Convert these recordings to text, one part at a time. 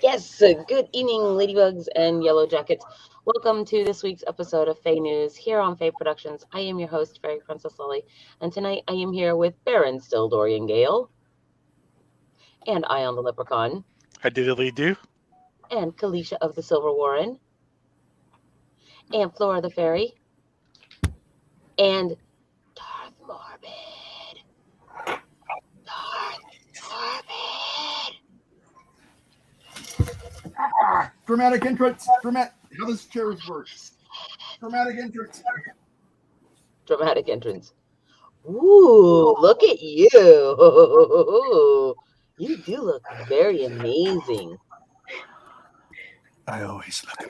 Yes, good evening, ladybugs and yellow jackets. Welcome to this week's episode of FAE News here on FAE Productions. I am your host, Fairy Princess Lily, and tonight I am here with Baron still Dorian Gale, and Ion the Leprechaun. I diddly do. And Kalisha of the Silver Warren, and Flora the Fairy, and Darth Morbid. Dramatic entrance. How does chairs work? Dramatic entrance. Dramatic entrance. Ooh, look at you. You do look very amazing. I always look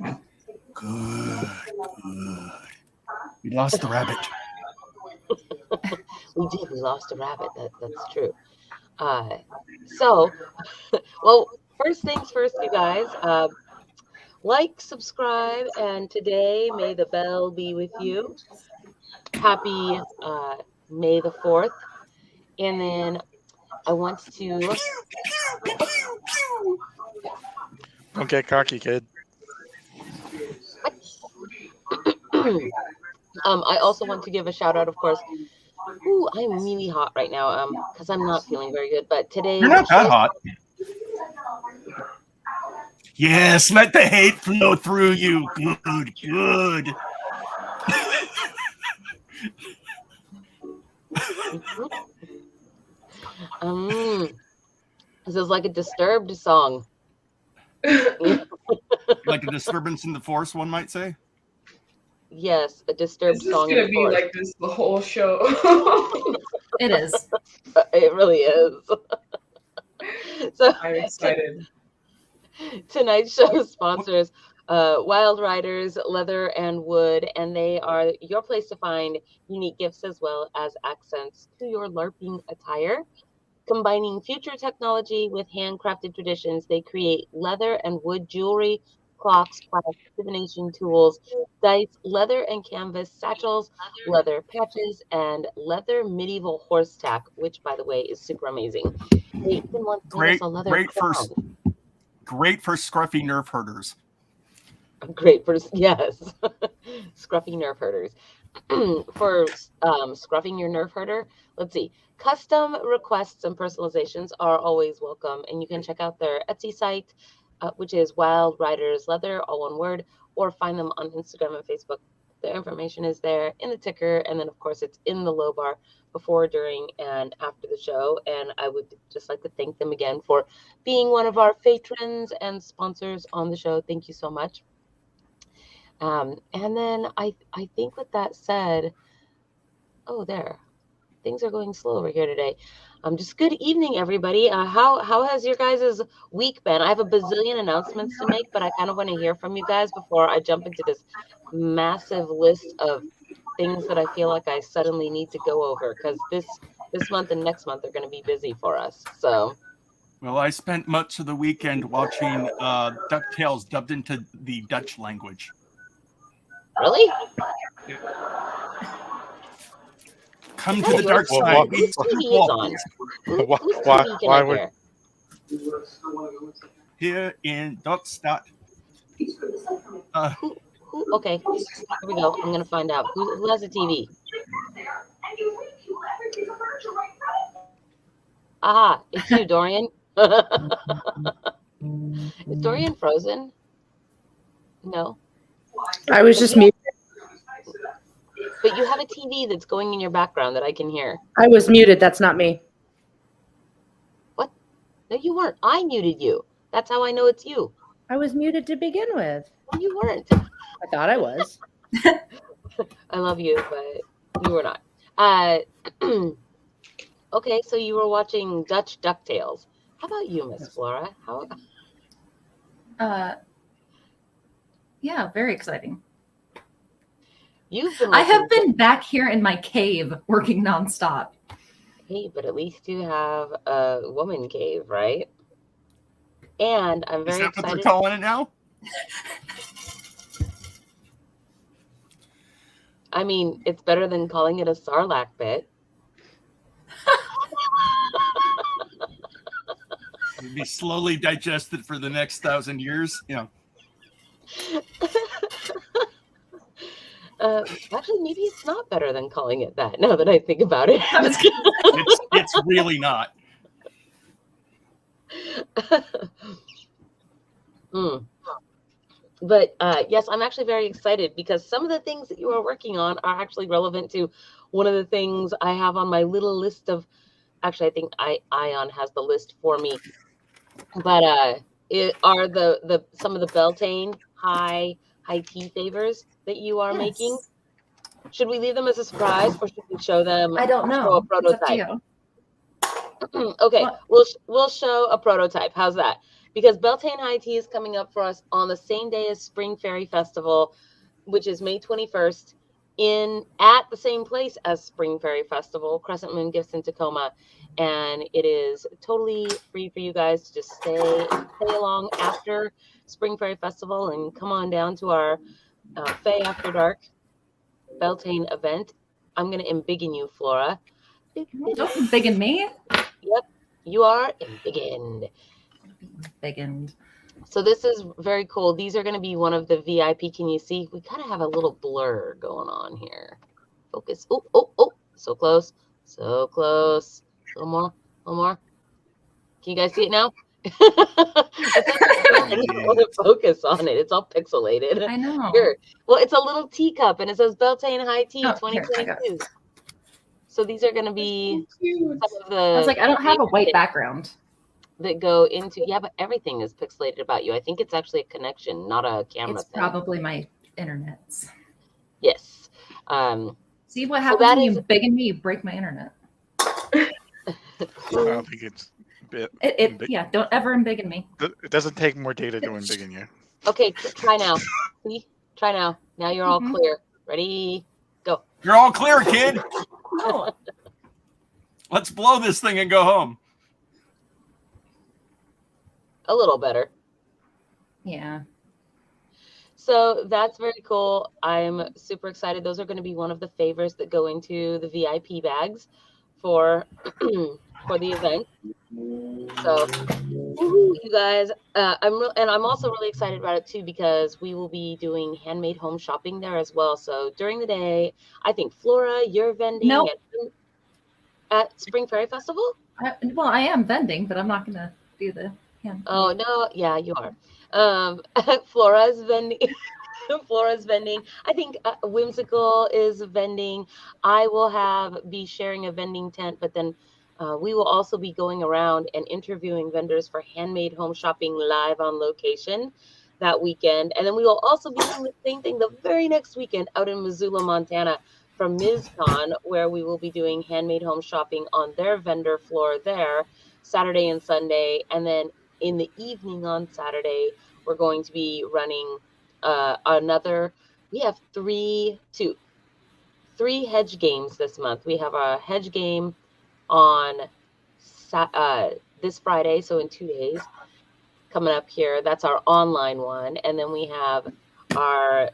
amazing. Good. We lost the rabbit. We did. We lost a rabbit. That's true. Well, first things first, you guys. Like, subscribe, and today, may the bell be with you. Happy May the 4th. And then I want to... Don't get cocky, kid. I also want to give a shout out, of course. Ooh, I'm really hot right now because I'm not feeling very good. But today... You're not that hot. Yes, let the hate flow through you. Good. This is like a Disturbed song. Like a disturbance in the force, one might say. Yes, a Disturbed song. It's gonna be like this the whole show. It is. It really is. So I'm excited. Tonight's show sponsors Wild Riders, Leather and Wood, and they are your place to find unique gifts as well as accents to your LARPing attire. Combining future technology with handcrafted traditions, they create leather and wood jewelry, clocks, plaques, divination tools, dice, leather and canvas satchels, leather patches, and leather medieval horse tack, which, by the way, is super amazing. They even want to give us a leather crown. Great for scruffy nerf herders. Great for, yes, scruffy nerf herders. For scruffing your nerf herder, let's see. Custom requests and personalizations are always welcome, and you can check out their Etsy site, which is Wild Riders Leather, all one word, or find them on Instagram and Facebook. The information is there in the ticker, and then, of course, it's in the low bar before, during, and after the show. And I would just like to thank them again for being one of our patrons and sponsors on the show. Thank you so much. And then I think with that said, things are going slow over here today. Just good evening, everybody. How has your guys' week been? I have a bazillion announcements to make, but I kind of want to hear from you guys before I jump into this massive list of things that I feel like I suddenly need to go over, because this month and next month are going to be busy for us. So, well, I spent much of the weekend watching DuckTales dubbed into the Dutch language. Really? Come to the dark side. Whose TV is on? Whose TV can I hear? Here in Dockstadt. Okay, here we go. I'm going to find out. Who has a TV? Aha, it's you, Dorian. Is Dorian frozen? No. I was just muted. But you have a TV that's going in your background that I can hear. I was muted. That's not me. What? No, you weren't. I muted you. That's how I know it's you. I was muted to begin with. No, you weren't. I thought I was. I love you, but you were not. Okay, so you were watching Dutch DuckTales. How about you, Miss Flora? Yeah, very exciting. I have been back here in my cave working nonstop. Hey, but at least you have a woman cave, right? And I'm very excited. Is that what they're calling it now? I mean, it's better than calling it a sarlacc pit. It'd be slowly digested for the next 1,000 years. Actually, maybe it's not better than calling it that. Now that I think about it, It's really not. Mm. But yes, I'm actually very excited because some of the things that you are working on are actually relevant to one of the things I have on my little list of. Actually, I think Ion has the list for me. But it are the some of the Beltane High Tea favors that you are making. Should we leave them as a surprise, or should we show them? I don't Show know. a prototype. It's up to you. Okay, What? we'll show a prototype. How's that? Because Beltane High Tea is coming up for us on the same day as Spring Fairy Festival, which is May 21st, at the same place as Spring Fairy Festival, Crescent Moon Gifts in Tacoma, and it is totally free for you guys to just stay along after Spring Fairy Festival and come on down to our FAE After Dark Beltane event. I'm going to embiggen you, Flora. Don't embiggen me. Yep, you are embiggened. Embiggened. So this is very cool. These are going to be one of the VIP. Can you see? We kind of have a little blur going on here. Focus. Oh. So close. So close. A little more. Can you guys see it now? I don't want to focus on it. It's all pixelated. I know. Here. Well, it's a little teacup, and it says Beltane High Tea 2022. So these are going to be some of the. I was like, I don't have a white background. That go into but everything is pixelated about you. I think it's actually a connection, not a camera It's thing. probably my internets. Yes. See what happens when you is- embiggen me? You break my internet. I don't think it's Don't ever embiggen me. it doesn't take more data to embiggen you. Okay, try now. See? Try now. Now you're all clear. Ready? Go. You're all clear, kid. Oh, Let's blow this thing and go home. A little better. yeah. So that's very cool. I'm super excited. Those are going to be one of the favors that go into the VIP bags for for the event. So you guys, I'm also really excited about it too because we will be doing handmade home shopping there as well. So during the day, I think Flora, you're vending at Spring Fairy Festival. I am vending, but I'm not going to do the hand. Oh no, yeah, you are. Flora's vending. Flora's vending. I think Whimsical is vending. I will be sharing a vending tent, but then we will also be going around and interviewing vendors for handmade home shopping live on location that weekend. And then we will also be doing the same thing the very next weekend out in Missoula, Montana for MisCon, where we will be doing handmade home shopping on their vendor floor there Saturday and Sunday. And then in the evening on Saturday, we're going to be running we have three hedge games this month. We have a hedge game on this Friday, so in 2 days coming up here. That's our online one. And then we have our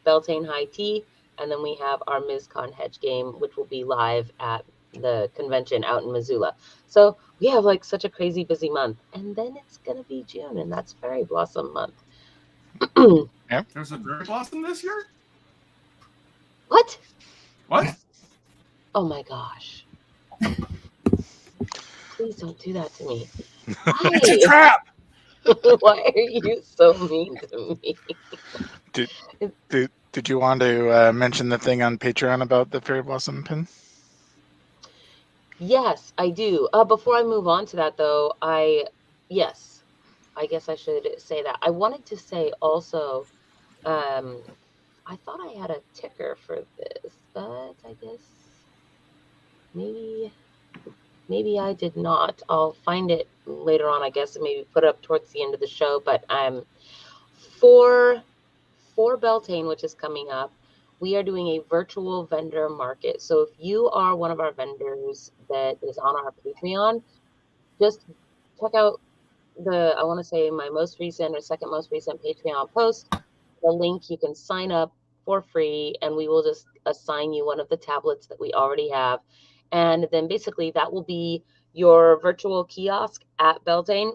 Beltane High Tea, and then we have our MisCon hedge game, which will be live at the convention out in Missoula. So we have like such a crazy busy month. And then it's going to be June, and that's Fairy Blossom month. There's a fairy blossom this year? What? What? my gosh. Please don't do that to me. It's a trap. Why are you so mean to me? Did you want to mention the thing on Patreon about the Fairy Blossom pin? Yes, I do. Before I move on to that, though, I guess I should say that. I wanted to say also, I thought I had a ticker for this, but I guess maybe I did not. I'll find it later on, I guess, and maybe put it up towards the end of the show. But for Beltane, which is coming up, we are doing a virtual vendor market. So if you are one of our vendors that is on our Patreon, just check out I want to say my most recent or second most recent Patreon post, the link. You can sign up for free, and we will just assign you one of the tablets that we already have. And then basically that will be your virtual kiosk at Beltane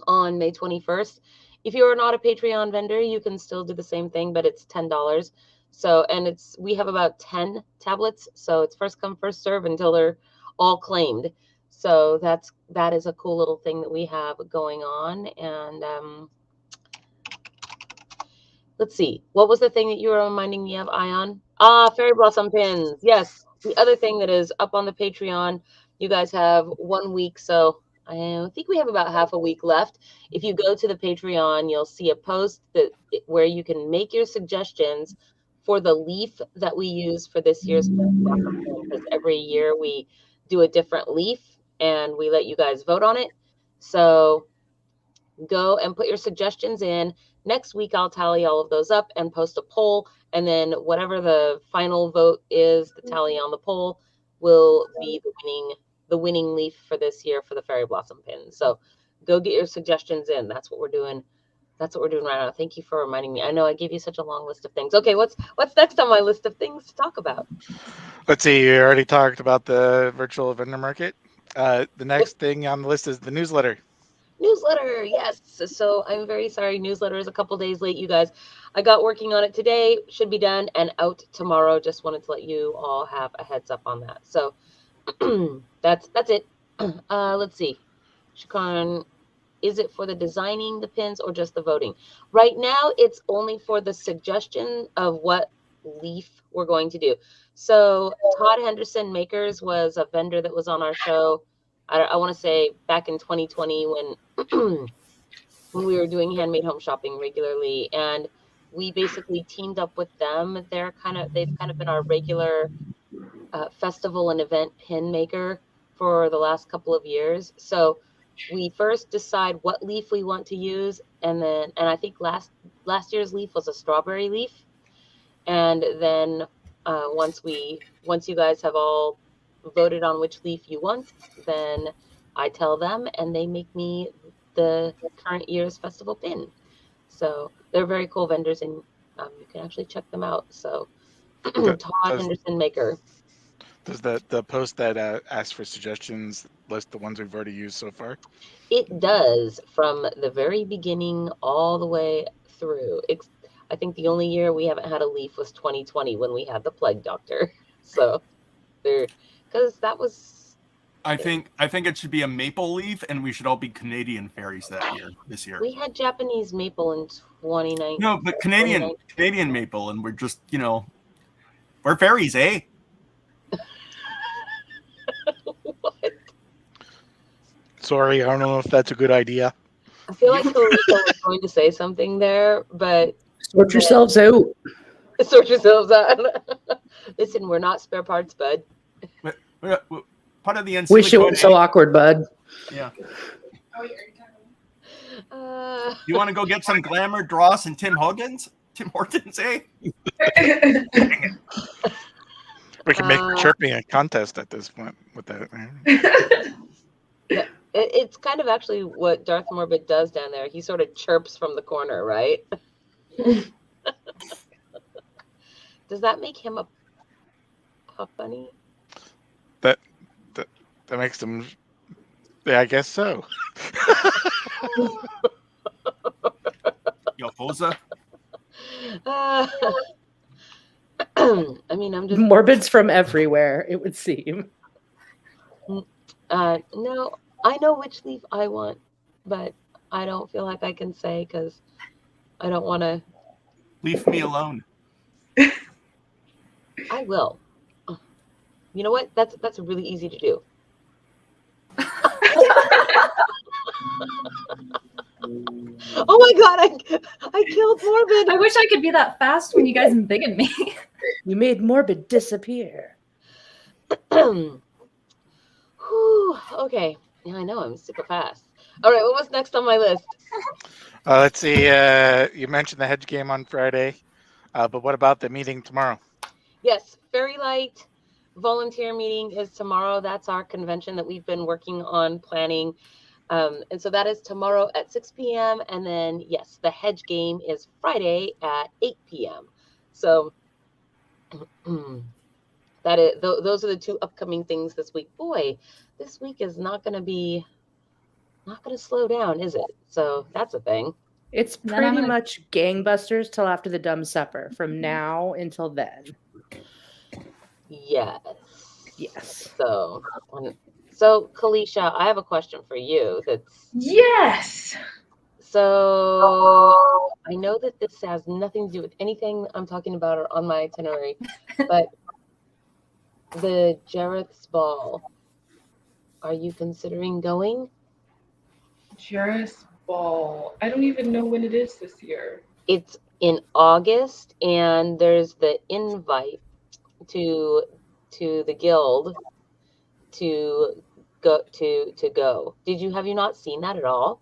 on May 21st. If you're not a Patreon vendor, you can still do the same thing, but it's $10. So, and we have about 10 tablets, so it's first come, first serve until they're all claimed. So that is a cool little thing that we have going on. And let's see, what was the thing that you were reminding me of, Ion? Fairy blossom pins. Yes, the other thing that is up on the Patreon. You guys have 1 week, so I think we have about half a week left. If you go to the Patreon, you'll see a post where you can make your suggestions for the leaf that we use for this year's blossom pin, because every year we do a different leaf and we let you guys vote on it. So go and put your suggestions in. Next week, I'll tally all of those up and post a poll. And then whatever the final vote is, the tally on the poll will be the winning leaf for this year for the Fairy Blossom pin. So go get your suggestions in. That's what we're doing. That's what we're doing right now. Thank you for reminding me. I know I gave you such a long list of things. Okay, what's next on my list of things to talk about? Let's see. You already talked about the virtual vendor market. The next thing on the list is the newsletter. Newsletter, yes. So I'm very sorry. Newsletter is a couple days late, you guys. I got working on it today. Should be done and out tomorrow. Just wanted to let you all have a heads up on that. So that's it. Let's see. Shikon, is it for the designing the pins or just the voting? Right now, it's only for the suggestion of what leaf we're going to do. So Todd Henderson Makers was a vendor that was on our show. I want to say back in 2020 when when we were doing handmade home shopping regularly, and we basically teamed up with them. They've kind of been our regular festival and event pin maker for the last couple of years. So we first decide what leaf we want to use, and I think last year's leaf was a strawberry leaf, and then once you guys have all voted on which leaf you want, then I tell them and they make me the current year's festival pin. So they're very cool vendors, and you can actually check them out. So Todd Henderson Maker. Does the post that asks for suggestions list the ones we've already used so far? It does, from the very beginning all the way through. I think the only year we haven't had a leaf was 2020 when we had the Plague Doctor. So because that was. I think it should be a maple leaf, and we should all be Canadian fairies this year. We had Japanese maple in 2019. No, but Canadian maple, and we're just, we're fairies, eh? What? Sorry, I don't know if that's a good idea. I feel like Kalisha was going to say something there, but Sort yourselves out. Sort yourselves out. Listen, we're not spare parts, bud. Part of the Wish it was so awkward, bud. Yeah. You want to go get some Glamour, Dross, and Tim Hortons, eh? We can make chirping a contest at this point with that. Yeah, it's kind of actually what Darth Morbid does down there. He sort of chirps from the corner, right? Does that make him a pup bunny? That makes them. Yeah, I guess so. Yo, Foza. I mean, I'm just Morbid's from everywhere, it would seem. no, I know which leaf I want, but I don't feel like I can say because I don't want to. Leave me alone. I will. You know what? That's really easy to do. Oh my god, I killed Morbid. I wish I could be that fast when you guys embiggen me. You made Morbid disappear. Whew, okay. Yeah, I know, I'm super fast. All right, what was next on my list? Let's see. You mentioned the hedge game on Friday, but what about the meeting tomorrow? Yes, Fairy Light volunteer meeting is tomorrow. That's our convention that we've been working on planning. And so that is tomorrow at 6 p.m. And then, yes, the hedge game is Friday at 8 p.m. So that is those are the two upcoming things this week. Boy, this week is not going to slow down, is it? So that's a thing. It's Then I'm pretty gonna- much gangbusters till after the dumb supper. From now until then. Yes. Yes. So Kalisha, I have a question for you. Yes. So I know that this has nothing to do with anything I'm talking about or on my itinerary, but the Jareth's Ball, are you considering going? Jareth's Ball. I don't even know when it is this year. It's in August, and there's the invite to the guild to go. Have you not seen that at all?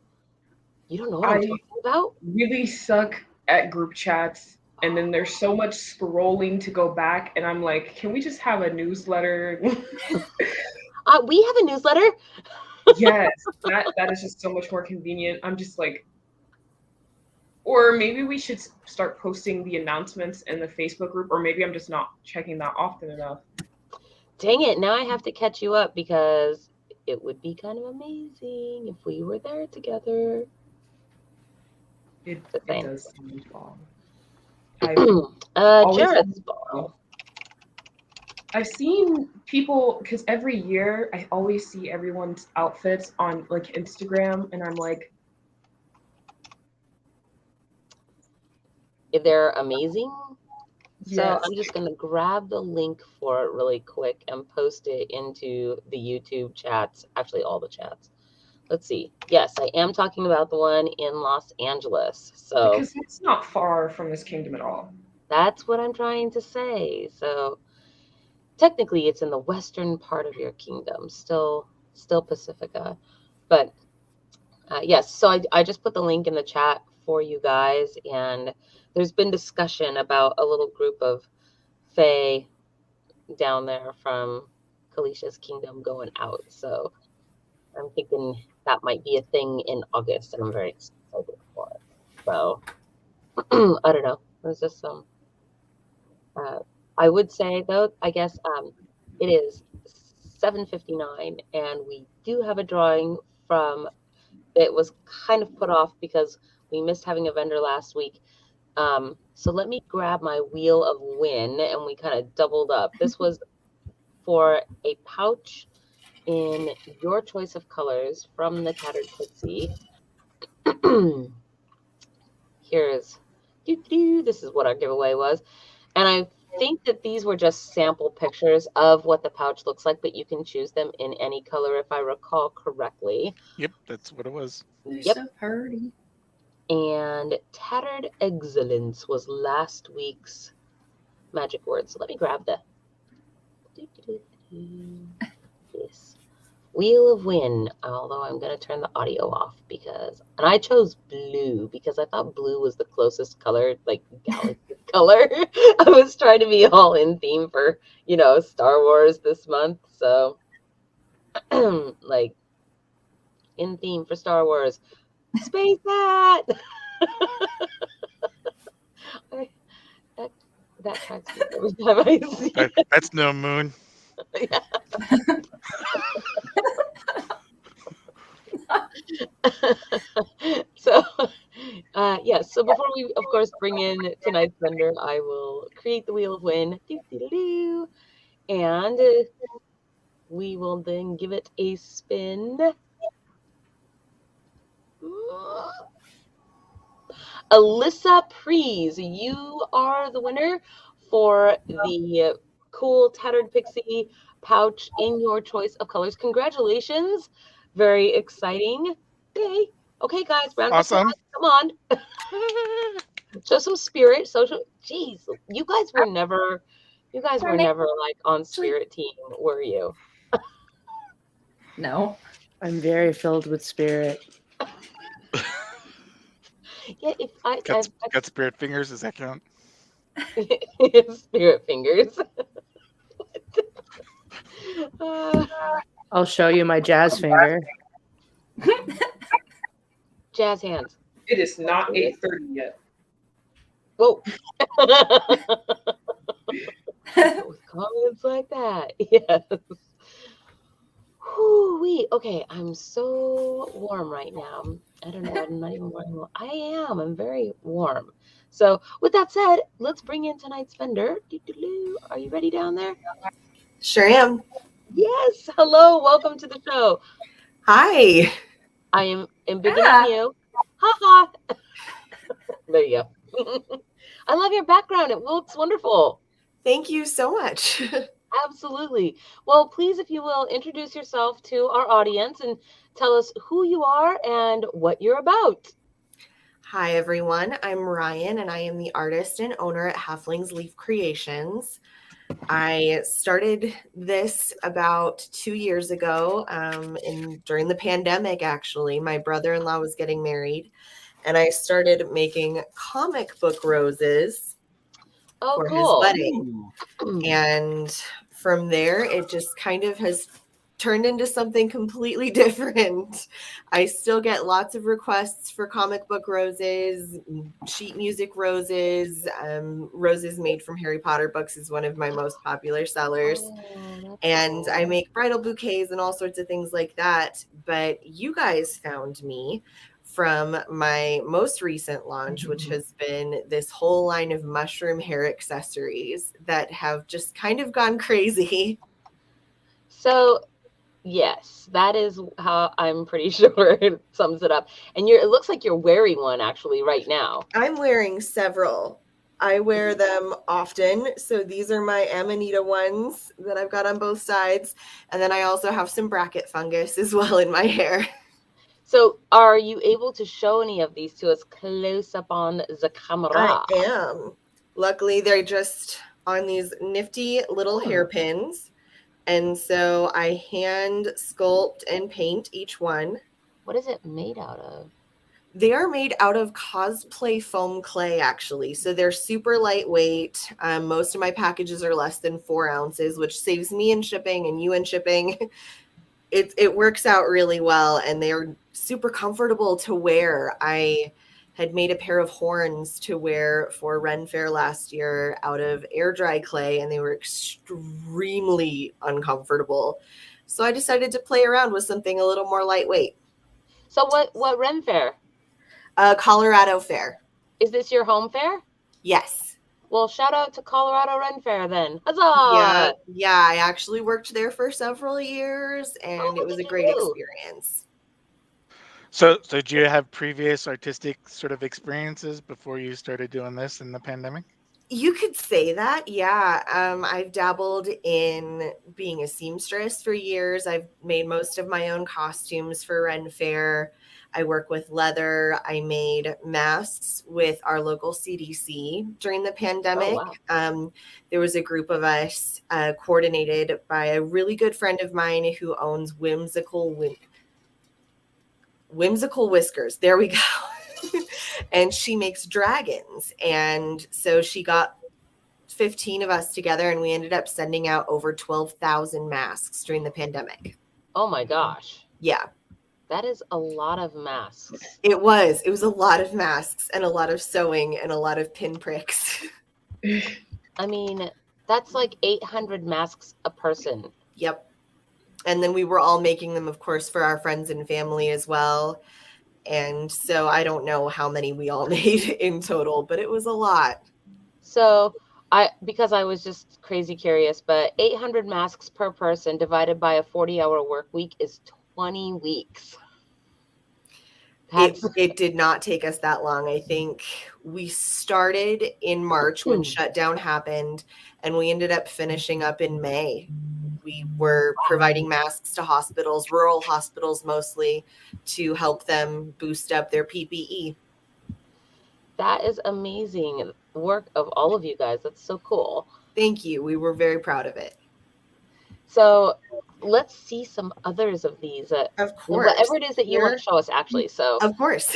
You don't know what I'm talking about? Really suck at group chats, and then there's so much scrolling to go back, and I'm like, can we just have a newsletter? We have a newsletter. Yes, that is just so much more convenient. I'm just like, or maybe we should start posting the announcements in the Facebook group, or maybe I'm just not checking that often enough. Dang it, now I have to catch you up because it would be kind of amazing if we were there together. It thing. does seem fun. Jareth's Ball. I've seen people, because every year I always see everyone's outfits on like Instagram, and I'm like, They're amazing. So yes. I'm just going to grab the link for it really quick and post it into the YouTube chats, actually all the chats. Let's see. Yes, I am talking about the one in Los Angeles. So Because it's not far from this kingdom at all. that's what I'm trying to say. So technically it's in the western part of your kingdom, still Pacifica. But yes, so I just put the link in the chat for you guys, and there's been discussion about a little group of Fae down there from Kalisha's kingdom going out. So I'm thinking that might be a thing in August, and I'm very excited for it. So I don't know. There's just some. I would say though, I guess it is 7:59, and we do have a drawing from. It was kind of put off because we missed having a vendor last week. So let me grab my Wheel of Win, and we kind of doubled up. This was for a pouch in your choice of colors from the Tattered Pixie. This is what our giveaway was. And I think that these were just sample pictures of what the pouch looks like, but you can choose them in any color if I recall correctly. Yep, that's what it was. They're Yep. so pretty. And Tattered Excellence was last week's magic word. So let me grab the yes. Wheel of Win, although I'm going to turn the audio off and I chose blue because I thought blue was the closest color, like galaxy color. I was trying to be all in theme for, Star Wars this month. So, like, in theme for Star Wars. Space that! That cracks me every time I see it. That's no moon. Yeah. So so before we of course bring in tonight's vendor, I will create the Wheel of Win, and we will then give it a spin. Alyssa Prees, you are the winner for the cool Tattered Pixie pouch in your choice of colors. Congratulations. Very exciting. Yay. Okay, guys, round of Awesome. applause. Come on. Show some spirit. Jeez, you guys were never like on spirit team, were you? No. I'm very filled with spirit. Yeah, if I Got spirit fingers, does that count? spirit fingers. I'll show you my jazz finger. Jazz hands. It is not 8:30 yet. Whoa. With comments like that. Yes. Whoo-wee. Okay, I'm so warm right now. I don't know. I'm not even wearing. I am. I'm very warm. So, with that said, let's bring in tonight's vendor. Doo-doo-doo. Are you ready down there? Sure am. Yes. Hello. Welcome to the show. Hi. I am embiggening Ah. you. Ha ha. There you go. I love your background. It looks wonderful. Thank you so much. Absolutely. Well, please, if you will, introduce yourself to our audience and tell us who you are and what you're about. Hi, everyone. I'm Ryan, and I am the artist and owner at Halflings sLeafCreations. I started this about 2 years ago, during the pandemic, actually. My brother-in-law was getting married, and I started making comic book roses Oh, for his cool. wedding. And from there, it just kind of has turned into something completely different. I still get lots of requests for comic book roses, sheet music roses, roses made from Harry Potter books is one of my most popular sellers. Oh, And I cool. make bridal bouquets and all sorts of things like that. But you guys found me from my most recent launch, which has been this whole line of mushroom hair accessories that have just kind of gone crazy. So, yes, that is how I'm pretty sure it sums it up. And it looks like you're wearing one actually right now. I'm wearing several. I wear them often. So these are my Amanita ones that I've got on both sides. And then I also have some bracket fungus as well in my hair. So, are you able to show any of these to us close up on the camera? I am. Luckily, they're just on these nifty little hairpins. And so I hand sculpt and paint each one. What is it made out of? They are made out of cosplay foam clay, actually. So they're super lightweight. Most of my packages are less than 4 ounces, which saves me in shipping and you in shipping. It works out really well, and they're super comfortable to wear. I had made a pair of horns to wear for Ren Fair last year out of air dry clay, and they were extremely uncomfortable. So I decided to play around with something a little more lightweight. So, what Ren Fair? Colorado Fair. Is this your home fair? Yes. Well, shout out to Colorado Ren Fair then. Huzzah! Yeah, I actually worked there for several years, and it was a great experience. So did you have previous artistic sort of experiences before you started doing this in the pandemic? You could say that, yeah. I've dabbled in being a seamstress for years. I've made most of my own costumes for Ren Fair. I work with leather. I made masks with our local CDC during the pandemic. Oh, wow. There was a group of us coordinated by a really good friend of mine who owns Whimsical Whiskers. There we go. And she makes dragons. And so she got 15 of us together, and we ended up sending out over 12,000 masks during the pandemic. Oh my gosh. Yeah. That is a lot of masks. It was a lot of masks and a lot of sewing and a lot of pinpricks. I mean, that's like 800 masks a person. Yep. And then we were all making them, of course, for our friends and family as well. And so I don't know how many we all made in total, but it was a lot. So because I was just crazy curious, but 800 masks per person divided by a 40-hour work week is 20 weeks. It did not take us that long. I think we started in March when shutdown happened, and we ended up finishing up in May. We were providing masks to hospitals, rural hospitals mostly, to help them boost up their PPE. That is amazing work of all of you guys. That's so cool. Thank you. We were very proud of it. So let's see some others of these. Of course. Whatever it is that you want to show us, actually. So of course.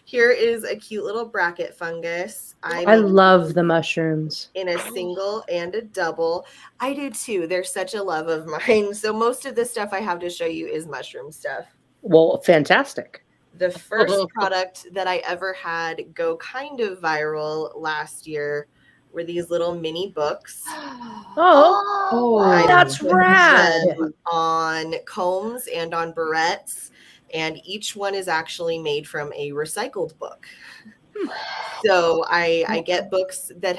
Here is a cute little bracket fungus. I love the mushrooms. In a single and a double. I do too. They're such a love of mine. So most of the stuff I have to show you is mushroom stuff. Well, fantastic. The first product that I ever had go kind of viral last year were these little mini books. Oh, I that's put rad. them on combs and on barrettes, and each one is actually made from a recycled book. So I get books that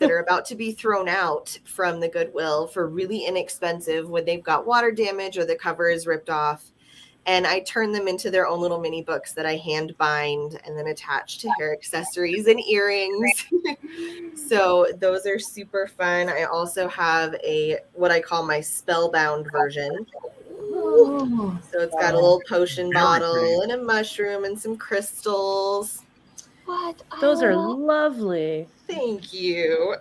are about to be thrown out from the Goodwill for really inexpensive when they've got water damage or the cover is ripped off. And I turn them into their own little mini books that I hand bind and then attach to hair accessories and earrings. So those are super fun. I also have what I call my spellbound version. Ooh. So it's got a little potion Very bottle pretty. and a mushroom and some crystals. What? Those are lovely. Thank you.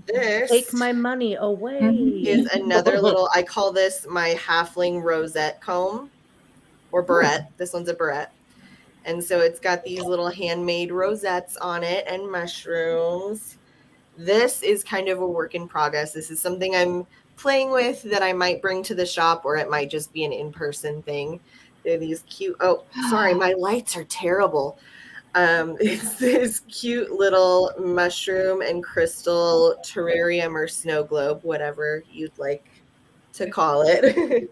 This Take my money away. is another little, I call this my Halfling rosette comb or barrette. This one's a barrette. And so it's got these little handmade rosettes on it and mushrooms. This is kind of a work in progress. This is something I'm playing with that I might bring to the shop, or it might just be an in-person thing. They're these cute, oh, sorry, my lights are terrible. It's this cute little mushroom and crystal terrarium or snow globe, whatever you'd like to call it.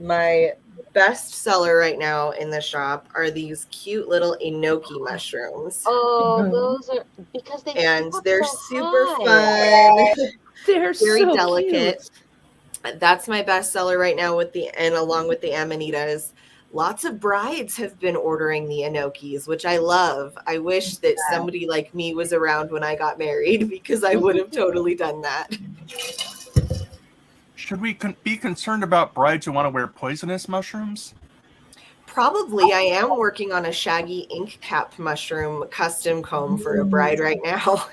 My best seller right now in the shop are these cute little enoki mushrooms. Oh, those are because they And come up they're so super high. fun. They're Very so delicate. cute. That's my best seller right now and along with the amanitas. Lots of brides have been ordering the enokis, which I love. I wish that somebody like me was around when I got married because I would have totally done that. Should we be concerned about brides who want to wear poisonous mushrooms? Probably. I am working on a shaggy ink cap mushroom custom comb for a bride right now.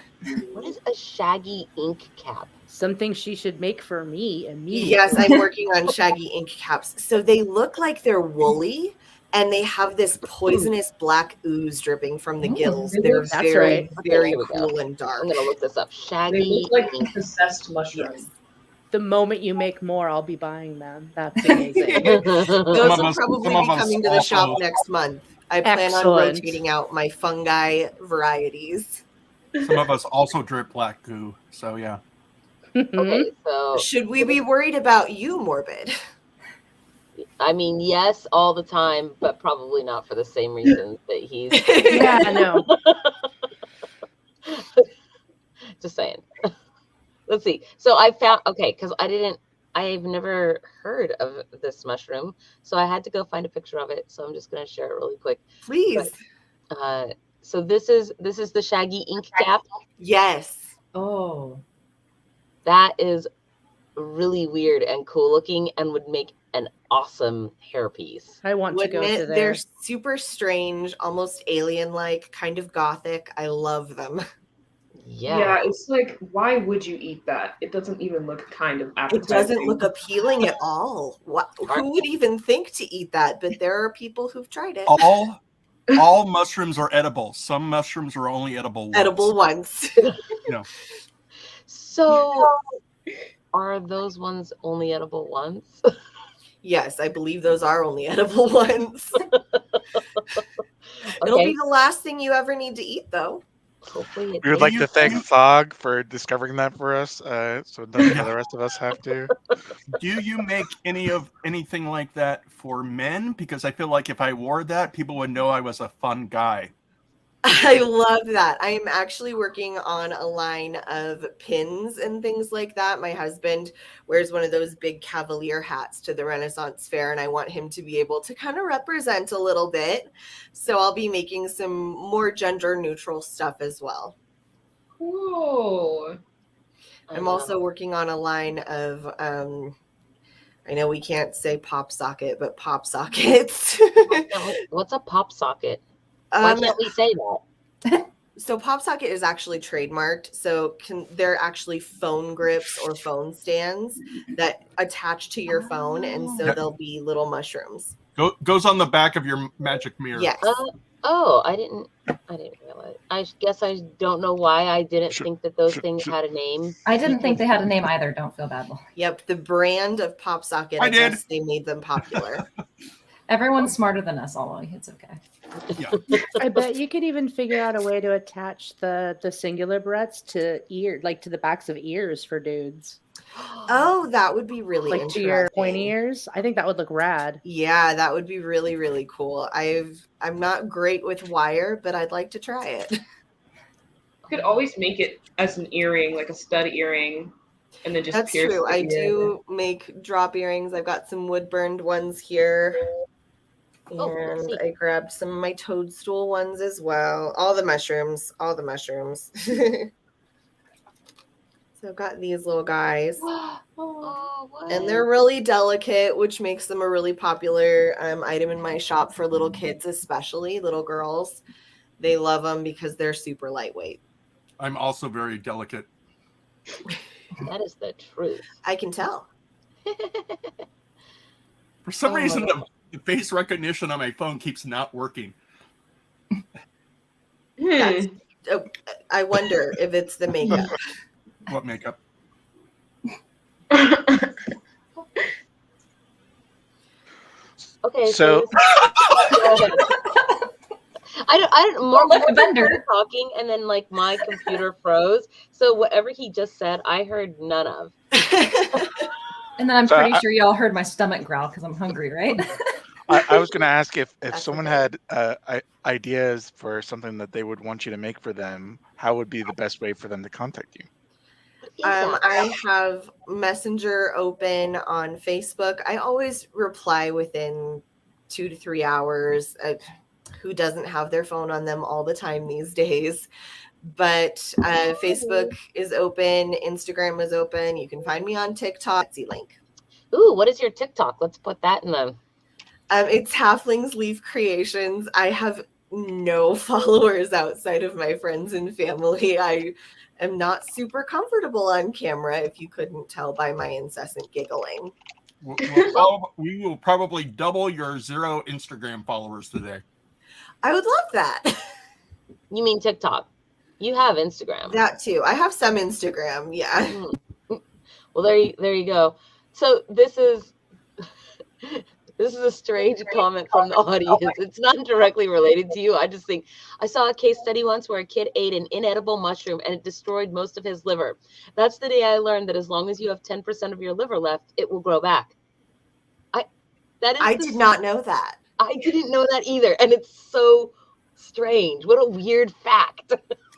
What is a shaggy ink cap? Something she should make for me immediately. Yes, I'm working on shaggy ink caps. So they look like they're woolly and they have this poisonous black ooze dripping from the gills. They're That's very, right. very Here we go. cool and dark. I'm gonna look this up. They Shaggy look like ink. possessed mushrooms. Yes. The moment you make more, I'll be buying them. That's amazing. Those Some will of probably us be coming to the shop also- next month. I plan on Excellent. rotating out my fungi varieties. Some of us also drip black goo. So yeah. Okay, so Should we be worried about you, Morbid? I mean, yes, all the time, but probably not for the same reasons that he's Yeah, I know. just saying. Let's see. So I found, okay, because I've never heard of this mushroom, so I had to go find a picture of it. So I'm just going to share it really quick. Please. So this is the shaggy ink cap. Yes. Oh. That is really weird and cool looking and would make an awesome hairpiece. I want to Wouldn't go to it? there. They're super strange, almost alien-like, kind of gothic. I love them. Yeah. It's like, why would you eat that? It doesn't even look kind of It appetizing. doesn't look appealing at all. Who would even think to eat that? But there are people who've tried it. All mushrooms are edible. Some mushrooms are only edible once. Edible once. So are those ones only edible once? Yes, I believe those are only edible ones. It'll be the last thing you ever need to eat, though. Hopefully We would like to thank Thog for discovering that for us, so none of the rest of us have to. Do you make anything like that for men? Because I feel like if I wore that, people would know I was a fun guy. I love that. I am actually working on a line of pins and things like that. My husband wears one of those big cavalier hats to the Renaissance Fair, and I want him to be able to kind of represent a little bit. So I'll be making some more gender neutral stuff as well. Cool. I'm also working on a line of, I know we can't say pop socket, but pop sockets. What's a pop socket? Why can't we say that? So pop socket is actually trademarked. So they're actually phone grips or phone stands that attach to your phone, and so they'll be little mushrooms. Goes on the back of your magic mirror. Yes. I didn't realize. I guess I don't know why I didn't think that those things had a name. I didn't think they had a name either. Don't feel bad. Yep. The brand of pop socket. I did. guess they made them popular. Everyone's smarter than us, Ollie. It's okay. Yeah. I bet you could even figure out a way to attach the singular barrettes to to the backs of ears for dudes. Oh, that would be really Like to interesting. your pointy ears. I think that would look rad. Yeah, that would be really, really cool. I'm not great with wire, but I'd like to try it. You could always make it as an earring, like a stud earring, and then just That's pierce true. the I ear. do make drop earrings. I've got some wood burned ones here. Oh, And see. I grabbed some of my toadstool ones as well. All the mushrooms. So I've got these little guys. Oh, what? And they're really delicate, which makes them a really popular item in my shop for little kids, especially little girls. They love them because they're super lightweight. I'm also very delicate. That is the truth. I can tell. For some Oh, reason, my the face recognition on my phone keeps not working. That's- I wonder if it's the makeup. What makeup? Okay, So- go ahead. I don't. Look, Morbid a vendor. started talking, and then like my computer froze. So whatever he just said, I heard none of. And then I'm So pretty I- sure y'all heard my stomach growl because I'm hungry, right? I was going to ask if That's someone okay. had ideas for something that they would want you to make for them, how would be the best way for them to contact you? What is that? I have Messenger open on Facebook. I always reply within 2 to 3 hours. Who doesn't have their phone on them all the time these days? But Facebook is open. Instagram is open. You can find me on TikTok. Etsy link. Ooh, what is your TikTok? Let's put that in the. It's Halflings sLeafCreations. I have no followers outside of my friends and family. I am not super comfortable on camera, if you couldn't tell by my incessant giggling. We will probably double your 0 Instagram followers today. I would love that. You mean TikTok? You have Instagram. That too. I have some Instagram. Yeah. Well, there you go. So this is a strange comment from the audience. It's not directly related to you. I just think I saw a case study once where a kid ate an inedible mushroom and it destroyed most of his liver. That's the day I learned that as long as you have 10% of your liver left, it will grow back. I did not know that. I didn't know that either, and it's so strange. What a weird fact.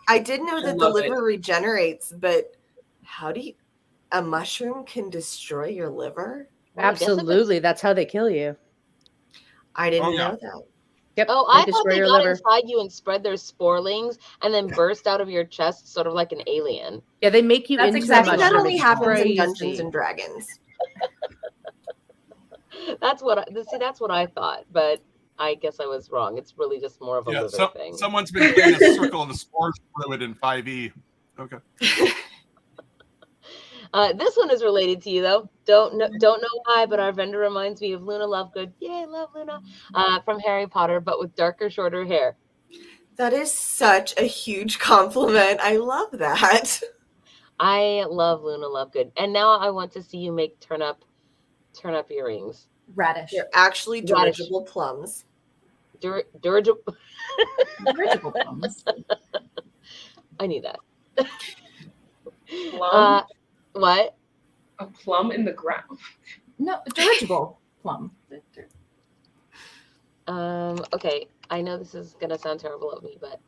I did know that the love it. liver regenerates, but how do a mushroom can destroy your liver? Well, I guess if it's- Absolutely. That's how they kill you. I didn't Oh, yeah. know that. Yep. Oh, they I thought destroy they your got liver. inside you and spread their sporelings and then burst out of your chest, sort of like an alien. Yeah, they make you That's into exactly I a think that mushroom. only It's happens in crazy. Dungeons and Dragons. That's what I thought, but I guess I was wrong. It's really just more of a Yeah, liver thing. someone's been playing a circle of the spores fluid in 5e. Okay. This one is related to you though. Don't know why, but our vendor reminds me of Luna Lovegood. Yay, love Luna. From Harry Potter, but with darker, shorter hair. That is such a huge compliment. I love that. I love Luna Lovegood, and now I want to see you make turn up earrings. Radish. They're actually Radish. dirigible plums. Dirigible. Dirigible plums. I need that. Plum? What? A plum in the ground. No, dirigible plum. Okay. I know this is gonna sound terrible of me, but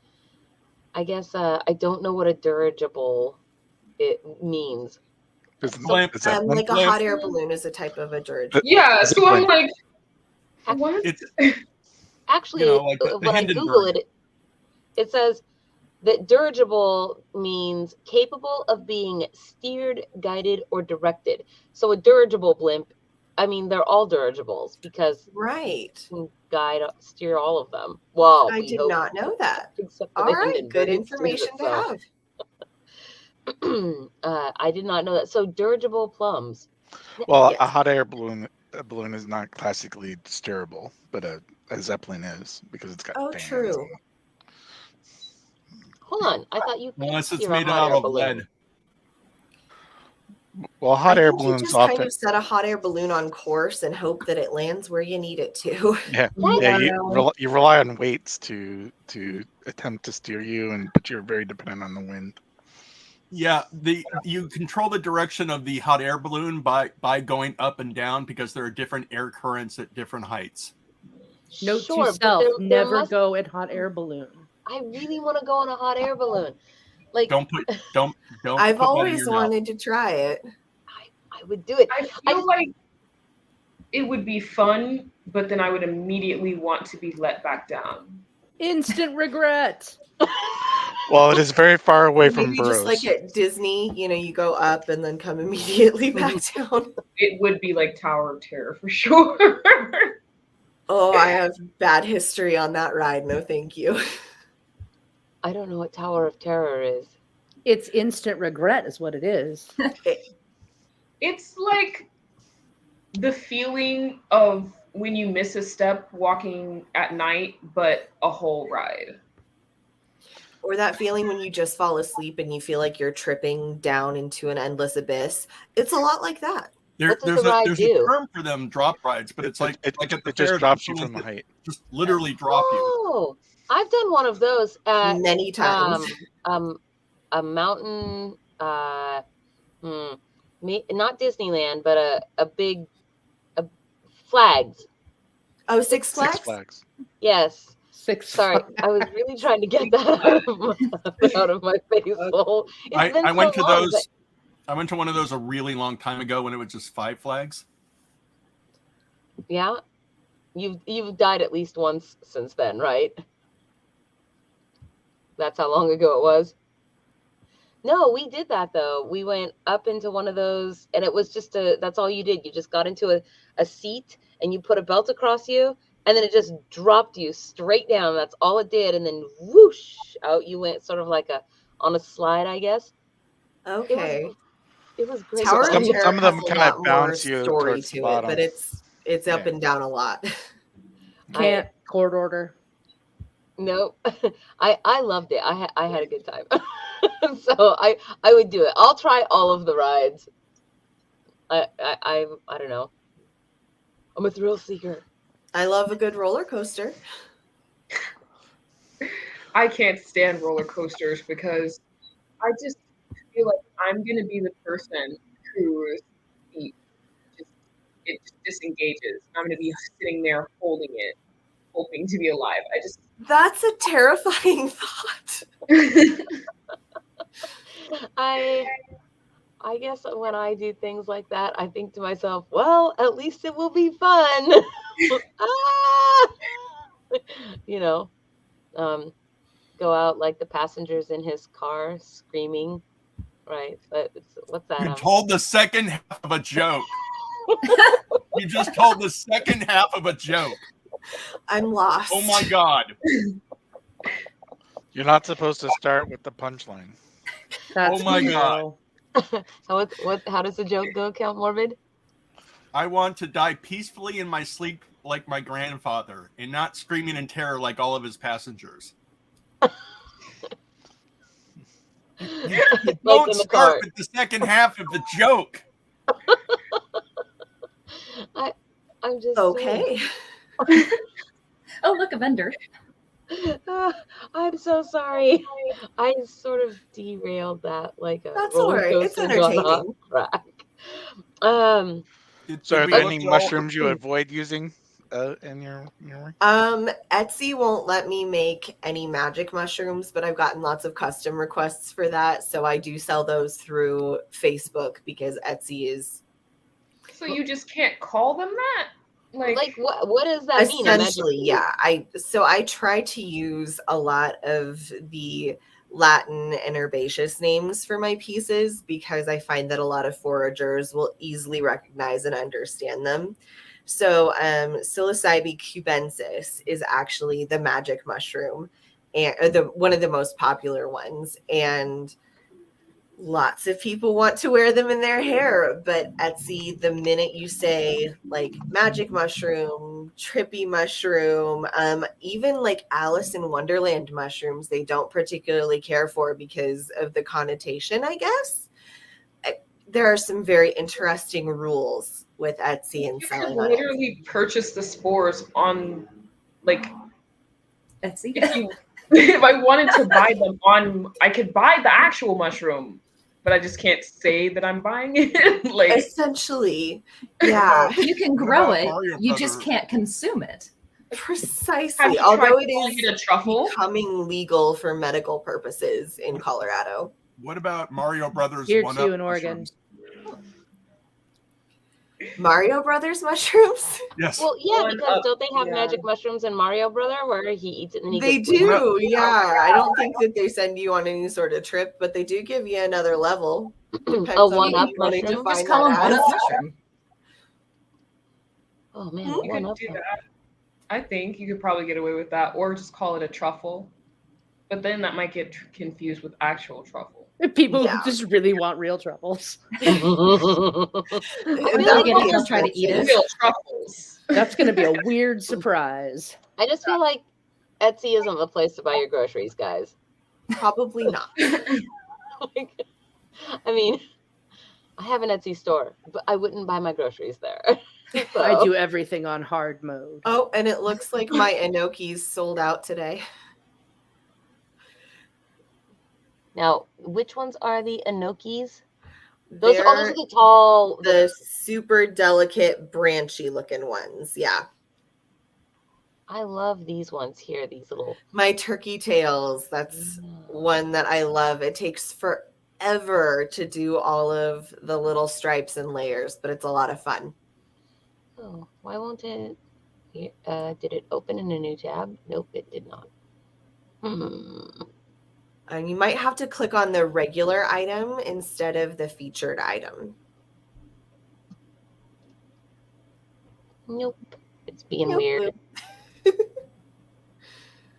I guess I don't know what a dirigible it means. Is Blimp. Like a hot air balloon is a type of a dirigible. Yeah, Is it so I'm like- like, what? It's Actually, like the when I Hindenburg. Google it, it says that dirigible means capable of being steered, guided, or directed. So a dirigible blimp, I mean, they're all dirigibles because Right. you can steer all of them. Well, I we did hope, not know that. except for All the right. Hindenburg, Good it steers information to itself. have. I did not know that. So dirigible plums. Well, Yes. a hot air balloon is not classically steerable, but a Zeppelin is because it's got Oh, fans. true. Hold on. I thought you could unless it's steer a made hot out air of balloon. lead. Well, I hot air think you balloons just kind often. of set a hot air balloon on course and hope that it lands where you need it to. Yeah, That- yeah. Wow. You rely on weights to attempt to steer you, but you're very dependent on the wind. Yeah, you control the direction of the hot air balloon by going up and down because there are different air currents at different heights. Note Sure, to but self: there never must. go in hot air balloon. I really want to go on a hot air balloon. Like Don't I've put that in always your mouth. wanted to try it. I would do it. I feel like it would be fun, but then I would immediately want to be let back down. Instant regret. Well, it is very far away from Maybe just burrows. like at Disney, you go up and then come immediately back down. It would be like Tower of Terror for sure. Oh, I have bad history on that ride. No, thank you. I don't know what Tower of Terror is. It's instant regret, is what it is. It's like the feeling of when you miss a step walking at night, but a whole ride. Or that feeling when you just fall asleep and you feel like you're tripping down into an endless abyss. It's a lot like that. What does There's the ride a do? term for them, drop rides, but it's like it at the just fair, drops you people from the height. just literally drop you. Oh, I've done one of those at Many times. a mountain. Not Disneyland, but a big flags. Oh, Six Flags? Six Flags. Yes. Sorry. I was really trying to get that out of my face hole. It's been I so went to long, those. I went to one of those a really long time ago when it was just 5 flags. but- yeah, you've died at least once since then, right? That's how long ago it was. No, we did that though. We went up into one of those, and it was just that's all you did. You just got into a seat and you put a belt across you, and then it just dropped you straight down. That's all it did. And then whoosh, out you went, sort of like on a slide, I guess. Okay. It was great. Tower Some of Terror of them has a kinda lot more bounce you story towards the to it, bottom. but it's up Yeah. and down a lot. Can't court order. Nope. I loved it. I had a good time. So I would do it. I'll try all of the rides. I don't know. I'm a thrill seeker. I love a good roller coaster. I can't stand roller coasters because I just feel like I'm gonna be the person whose feet it just disengages. I'm gonna be sitting there holding it, hoping to be alive. That's a terrifying thought. I guess when I do things like that, I think to myself, well, at least it will be fun. Ah! You know, go out like the passengers in his car screaming, right? But what's that? You told the second half of a joke. You just told the second half of a joke. I'm lost. Oh my god. You're not supposed to start with the punchline. That's Oh my evil. How does the joke go, Count Morbid? I want to die peacefully in my sleep like my grandfather and not screaming in terror like all of his passengers. You Like don't in the start cart. with the second half of the joke. I'm just Okay. Oh, look, a vendor. I'm so sorry. I sort of derailed that like a That's all roller right. It's coaster gone off entertaining. track. So, are we there look any all- mushrooms you avoid using in your work? Etsy won't let me make any magic mushrooms, but I've gotten lots of custom requests for that. So I do sell those through Facebook because Etsy is So you just can't call them that? Like what does that mean? A magic essentially, food? yeah. I try to use a lot of the Latin and herbaceous names for my pieces because I find that a lot of foragers will easily recognize and understand them. So psilocybe cubensis is actually the magic mushroom and one of the most popular ones. And lots of people want to wear them in their hair, but Etsy, the minute you say like magic mushroom, trippy mushroom, even like Alice in Wonderland mushrooms, they don't particularly care for because of the connotation, I guess. there are some very interesting rules with Etsy and You selling could on Etsy. literally purchase the spores on, like, Etsy. if I wanted to buy them on, I could buy the actual mushroom, but I just can't say that I'm buying it. Like, Essentially, yeah, You can What grow about it. Mario You just Brother? can't consume it. have precisely. you Although tried it calling is it a truffle? becoming legal for medical purposes in Colorado. What about Mario Brothers Here one too up in Oregon. mushrooms? Mario Brothers mushrooms? Yes. Well, yeah, One because up, don't they have yeah. magic mushrooms in Mario Brother where he eats it and he They gets blue? do, yeah. I don't think that they send you on any sort of trip, but they do give you another level. Depends A on one what up you're wanting to mushroom? find Just call that them one as. up mushroom. Oh man, You one could up. do that. I think you could probably get away with that, or just call it a truffle. But then that might get confused with actual truffle. People Yeah. just really want real truffles. And Or that get would it be and try to eat it. expensive. Real truffles. That's going to be a weird surprise. I just feel like Etsy isn't the place to buy your groceries, guys. Probably not. Like, I mean, I have an Etsy store, but I wouldn't buy my groceries there. So- I do everything on hard mode. Oh, and it looks like my enoki's sold out today. Now, which ones are the enokis? Those are They're the tall. the super delicate, branchy looking ones. Yeah. I love these ones here. These little. My turkey tails. That's one that I love. It takes forever to do all of the little stripes and layers, but it's a lot of fun. Oh, why won't it? Did it open in a new tab? Nope, it did not. And you might have to click on the regular item instead of the featured item. Nope. It's being Nope. weird.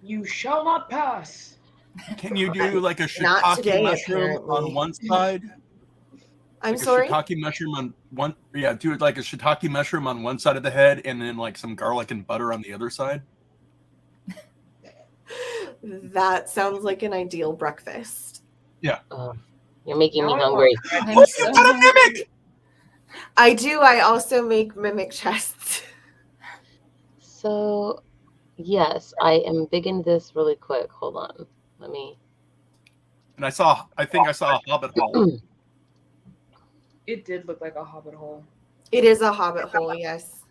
You shall not pass. Can you do like a Not shiitake today, mushroom apparently. on one side? I'm Like sorry? A shiitake mushroom on one. Yeah, do it like a shiitake mushroom on one side of the head, and then like some garlic and butter on the other side. That sounds like an ideal breakfast. You're making me Now I hungry. I'm Oh, so you got a hungry. mimic! I do. I also make mimic chests. So, yes, I am big into this really quick. Hold on. Let me. And I think I saw a hobbit hole. It did look like a hobbit hole. It is a hobbit hole, yes.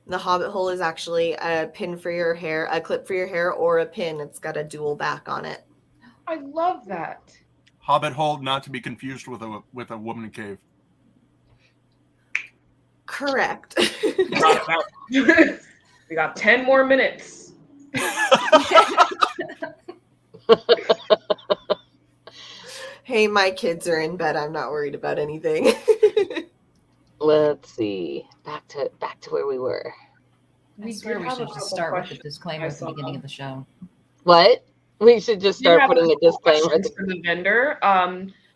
The hobbit hole is actually a pin for your hair, a clip for your hair, or a pin. It's got a dual back on it. I love that. Hobbit hole, not to be confused with a woman cave. Correct. We got 10 more minutes. Hey, my kids are in bed. I'm not worried about anything. Let's see. Back to where we were. I We swear did we have should a just couple start with the questions. disclaimer I at the saw beginning them. of the show. What? We should just We start have putting a couple disclaimer. questions for the vendor.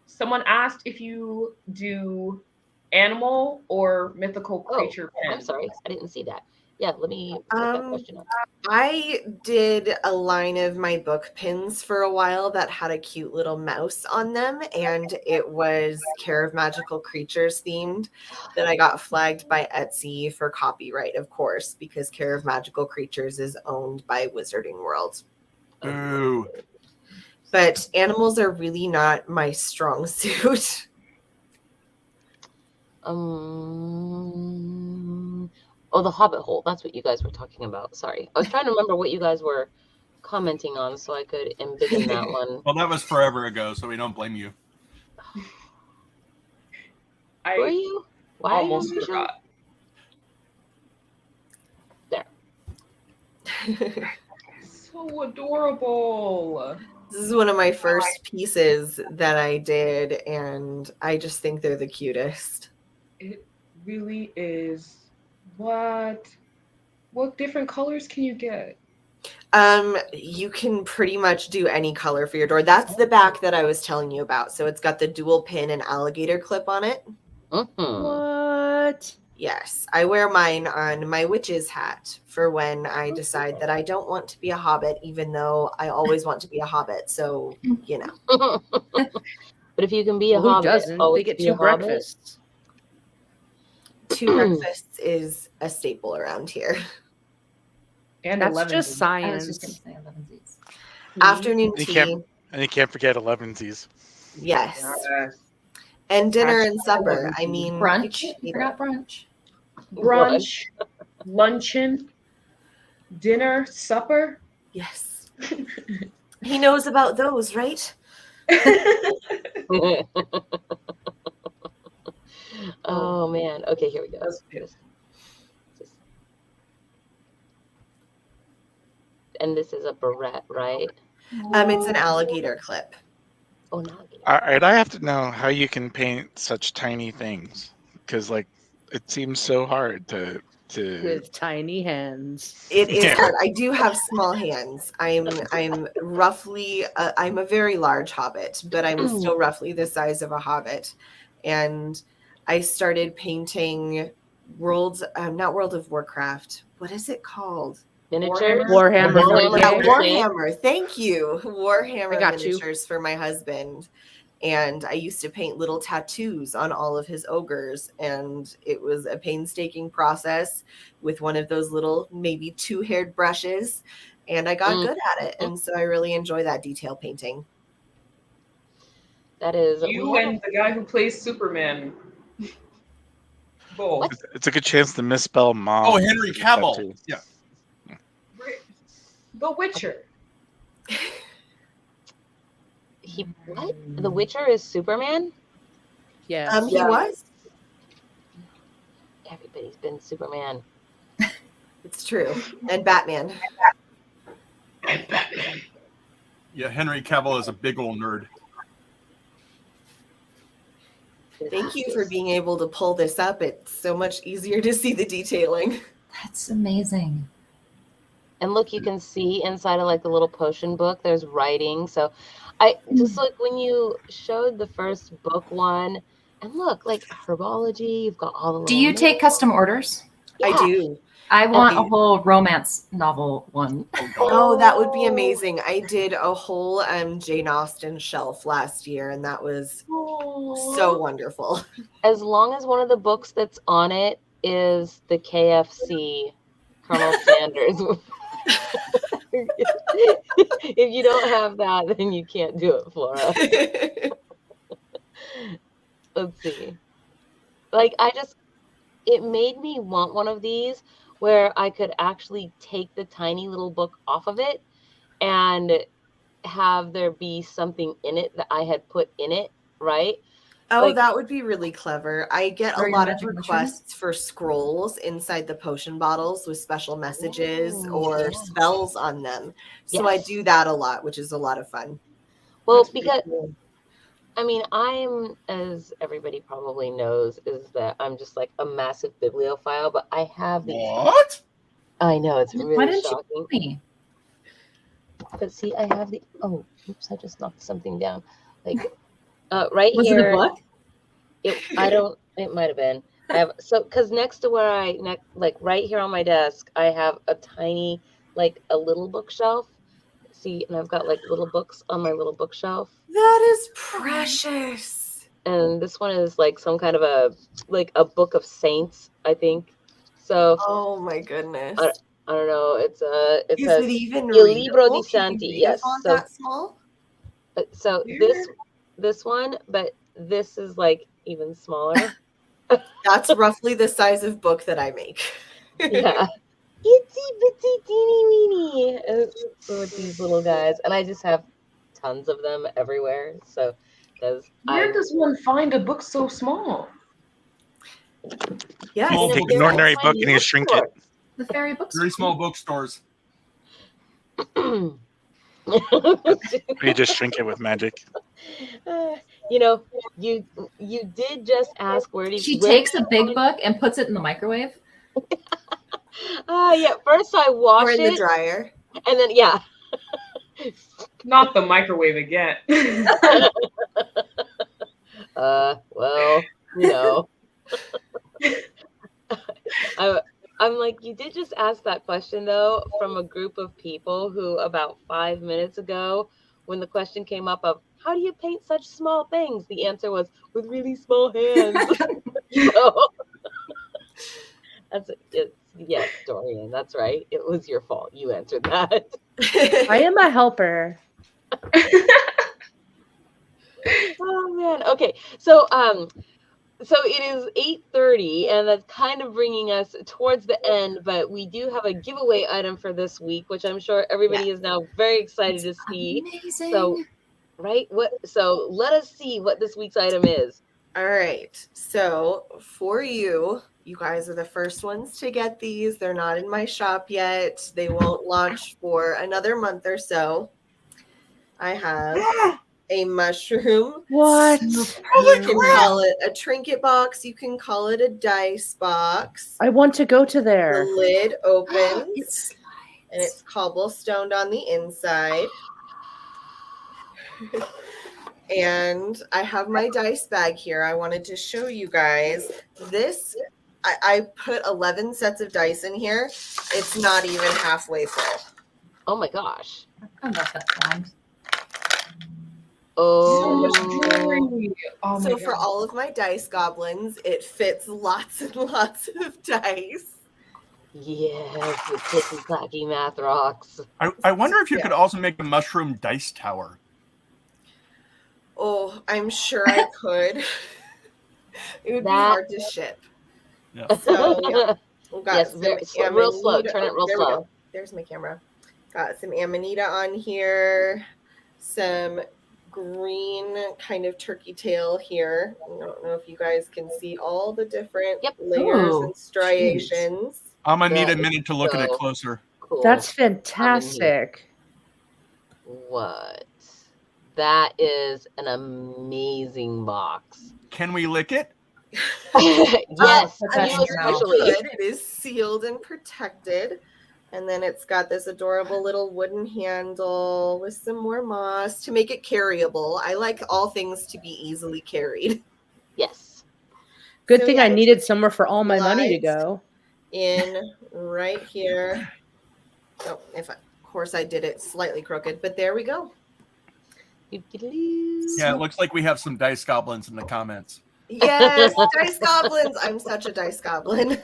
Someone asked if you do animal or mythical creature I'm pins. sorry. I didn't see that. Yeah, let me put that question up. I did a line of my book pins for a while that had a cute little mouse on them, and it was Care of Magical Creatures themed that I got flagged by Etsy for copyright, of course, because Care of Magical Creatures is owned by Wizarding World. Ooh. But animals are really not my strong suit. Oh, the Hobbit hole. That's what you guys were talking about. Sorry. I was trying to remember what you guys were commenting on so I could embiggen that one. Well, that was forever ago, so we don't blame you. Were I you? Why are you almost on the show? forgot. So adorable. This is one of my first pieces that I did, and I just think they're the cutest. It really is. What different colors can you get? You can pretty much do any color for your door. That's the back that I was telling you about. So it's got the dual pin and alligator clip on it. Mm-hmm. What? Yes, I wear mine on my witch's hat for when I decide that I don't want to be a hobbit, even though I always want to be a hobbit. So, you know. But if you can be a Well, who hobbit, doesn't? They always get be 2 a hobbit. breakfasts. 2 breakfasts is a staple around here. And That's 11. just I was just science. going to say 11Zs. Afternoon You tea, can't- And you can't forget 11Zs. yes. Yes. And dinner and Hashtag supper. I 11. mean, you Brunch. can't You eat forgot brunch. Brunch, luncheon, dinner, supper. Yes. He knows about those, right? Oh man. Okay, here we go. That's good. And this is a barrette, right? It's an alligator clip. Oh, no. All right, I have to know how you can paint such tiny things, because like it seems so hard to. With tiny hands. It is Yeah. hard. I do have small hands. I'm roughly I'm a very large hobbit, but I'm still roughly the size of a hobbit. And I started painting not World of Warcraft. What is it called? Miniatures. Warhammer Warhammer 40K. Yeah, 40K. Warhammer. Thank you. Warhammer I got you. miniatures for my husband. And I used to paint little tattoos on all of his ogres. And it was a painstaking process with one of those little, maybe 2-haired brushes. And I got good at it. And so I really enjoy that detail painting. That is You and the guy who plays Superman. Both. It's a good chance to misspell mom. Oh, Henry Cavill. Too. Yeah. The Witcher. What? The Witcher is Superman? Yeah. He was. Everybody's been Superman. It's true. And Batman. And Batman. Yeah, Henry Cavill is a big old nerd. Thank you for being able to pull this up. It's so much easier to see the detailing. That's amazing. And look, you can see inside of like the little potion book, there's writing. So I just like when you showed the first book one, and look, like herbology, you've got all the Do little you take custom orders? I do. I want a Okay. whole romance novel one. Oh, that would be amazing. I did a whole Jane Austen shelf last year, and that was so wonderful. As long as one of the books that's on it is the KFC, Colonel Sanders. If you don't have that, then you can't do it, Flora. Let's see. Like, it made me want one of these where I could actually take the tiny little book off of it and have there be something in it that I had put in it, right? Oh, Like- that would be really clever. I get Are a you lot of magic requests for scrolls inside the potion bottles with special messages Ooh, or yeah. spells on them. So I Yes. do that a lot, which is a lot of fun. Well, That's pretty because cool. I mean, I'm, as everybody probably knows, is that I'm just like a massive bibliophile, but I have these. What? I know, it's Why really didn't you shocking. tell me? But see, I have the, oh, oops, I just knocked something down. Like, right Was here. it a book? It might have been. I have, so, because next to where like right here on my desk, I have a tiny, like a little bookshelf. See, and I've got like little books on my little bookshelf. That is precious. And this one is like some kind of a book of saints, I think. So Oh my goodness. I don't know. It's Is says it even Il Libro readable? di Can you Santi. read a Yes. font So that small? this one, but this is like even smaller. That's roughly the size of book that I make. Yeah. Itsy bitsy teeny weeny with these little guys, and I just have tons of them everywhere. So because Where does one find a book so small? Yes. Small Take book an ordinary Find book and you shrink it. The fairy books. Very small bookstores. Or you just shrink it with magic. You know, you did just ask where She takes a big book and puts it in the microwave. Yeah. First I wash Or in the it, dryer. and then yeah. Not the microwave again. Well, you know. like, you did just ask that question, though, from a group of people who about 5 minutes ago, when the question came up of, how do you paint such small things? The answer was, with really small hands. So, yes, Dorian, that's right. It was your fault. You answered that. I am a helper. Oh, man. Okay. So it is 8:30, and that's kind of bringing us towards the end, but we do have a giveaway item for this week, which I'm sure everybody is now very excited to see. Amazing. So, right? So let us see what this week's item is. All right. So for you guys are the first ones to get these. They're not in my shop yet. They won't launch for another month or so. I have a mushroom. What? You can call it a trinket box. You can call it a dice box. I want to go to there. The lid opens It slides. and it's cobblestoned on the inside. And I have my dice bag here. I wanted to show you guys this. I put 11 sets of dice in here. It's not even halfway full. Oh my gosh. I love that sound. So much Oh, jewelry. Oh my So for God. all of my dice goblins, it fits lots and lots of dice. yes, the clicky clacky math rocks. I wonder if you Yeah. could also make a mushroom dice tower. Oh, I'm sure I could. It would be That- hard to ship. Yeah. So, yeah. We've got Yes, some real slow. Amanita- Turn it real there we slow. go. There's my camera. Got some Amanita on here. Some green kind of turkey tail here. I don't know if you guys can see all the different Yep. layers Ooh, and striations. I'm gonna need That a minute to look at it so- closer. Cool. That's fantastic. What? That is an amazing box. Can we lick it? Yes, Put I that you in your mouth. especially. could. It is sealed and protected. And then it's got this adorable little wooden handle with some more moss to make it carryable. I like all things to be easily carried. Yes. Good So, thing yeah, I it needed somewhere for all my money to slides. go. In right here. Oh, of course I did it slightly crooked, but there we go. Yeah, it looks like we have some dice goblins in the comments. Yes, dice goblins. I'm such a dice goblin.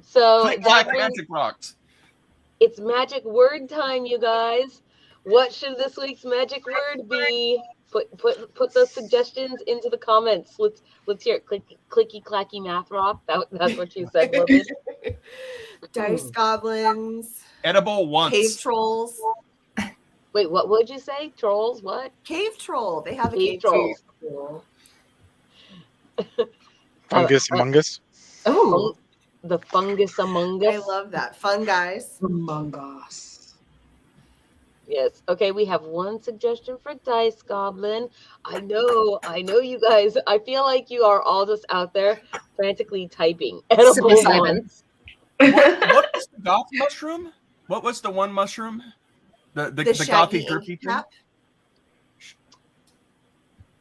So Click, that clack, brings, magic rocks. it's magic word time, you guys. What should this week's magic word be? Put those suggestions into the comments. Let's hear it. Clicky clacky math rock. That's what you said, Morbid. Dice goblins, Edible once. cave trolls. Wait, what would you say? Trolls? What? Cave troll. They have a Cave cave troll. trolls. Fungus among us. Oh, The fungus among us. I love that. Fun guys. Among Us. Yes. Okay, we have one suggestion for Dice Goblin. I know you guys. I feel like you are all just out there frantically typing. Edible Civil ones. silence. What was the goth mushroom? What was the one mushroom? The The gothy shaggy drippy ink thing? cap.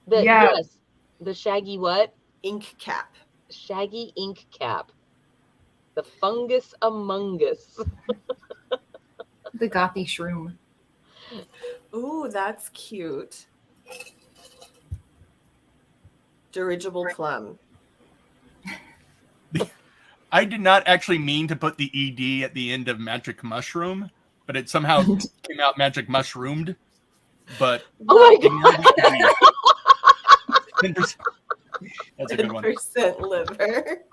Yeah. Yes. The shaggy what? Ink cap. Shaggy ink cap. The fungus among us. The gothy shroom. Ooh, that's cute. Dirigible plum. I did not actually mean to put the ED at the end of magic mushroom, but it somehow came out magic mushroomed. But Oh my god. that's a good one. 10% liver.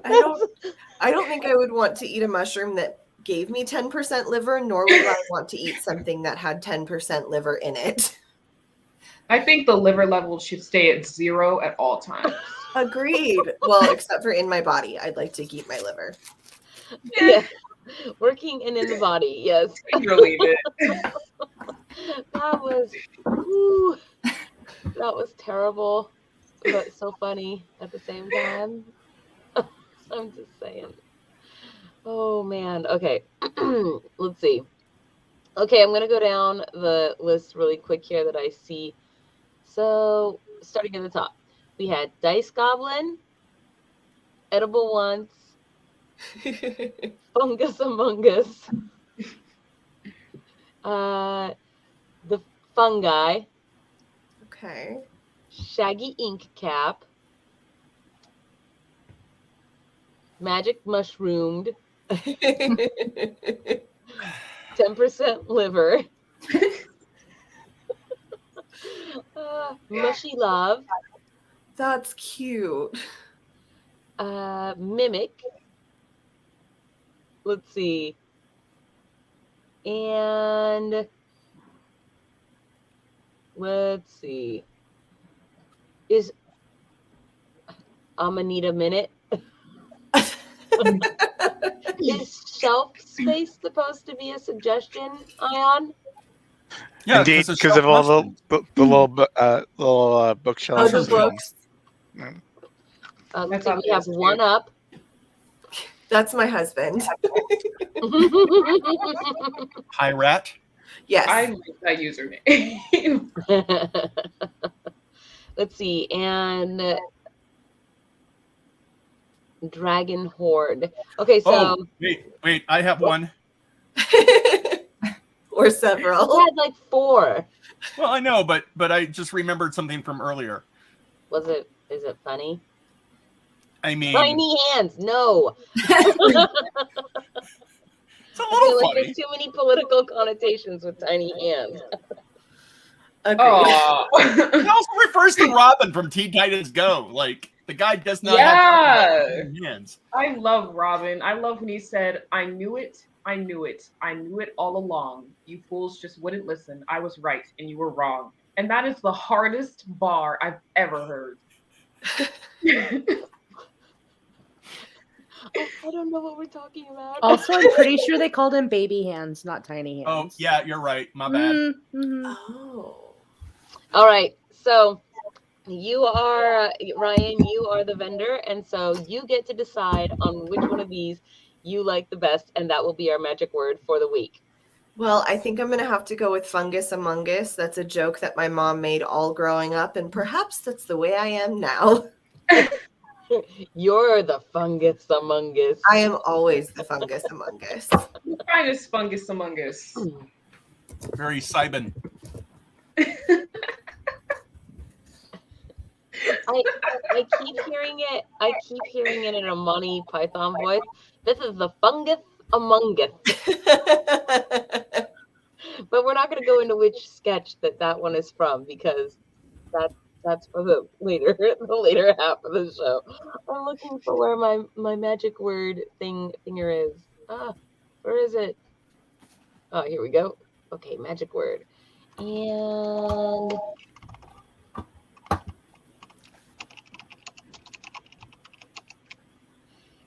I don't think I would want to eat a mushroom that gave me 10% liver, nor would I want to eat something that had 10% liver in it. I think the liver level should stay at 0 at all times. Agreed. Well, except for in my body. I'd like to keep my liver. Yeah. Working and in the body. Yes. You leave it. That was ooh, that was terrible, but so funny at the same time. I'm just saying. Oh man. Okay. Let's see. Okay, I'm gonna go down the list really quick here that I see. So starting at the top, we had Dice Goblin, edible once, fungus among us, the fungi, Okay. shaggy ink cap, magic mushroomed, 10% liver, mushy love, That's cute. mimic. Let's see. And let's see. Is I'm gonna need a minute. Is shelf space supposed to be a suggestion, Ion? Yeah, Indeed, it's because of all the little Oh, bookshelves. the Mushrooms film. books. Let's I see. thought We have this one too. up. That's my husband. High rat. Yes. I like that username. Let's see. And Dragon Horde. Okay, so Oh, wait. I have one. Or we several. had like 4. Well, I know, but I just remembered something from earlier. Is it funny? I mean, Tiny hands. No. it's a I little feel like funny. there's too many political connotations with tiny hands. Agreed. It also refers to Robin from Teen Titans Go. Like, the guy does not Yeah. have hands. I love Robin. I love when he said, I knew it. I knew it. I knew it all along. You fools just wouldn't listen. I was right and you were wrong. And that is the hardest bar I've ever heard. I don't know what we're talking about. Also, I'm pretty sure they called him baby hands, not tiny Oh, hands. yeah, you're right. My bad. Mhm. Oh. All right. So you are, Ryan, you are the vendor. And so you get to decide on which one of these you like the best. And that will be our magic word for the week. Well, I think I'm going to have to go with fungus among us. That's a joke that my mom made all growing up, and perhaps that's the way I am now. You're the fungus among us. I am always the fungus among us. What kind of fungus among us? Very Simon. I keep hearing it. I keep hearing it in a Monty Python voice. This is the fungus among us. But we're not going to go into which sketch that one is from, because that's for the later half of the show. I'm looking for where my magic word thinger is. Where is it? Oh, here we go. Okay, magic word. And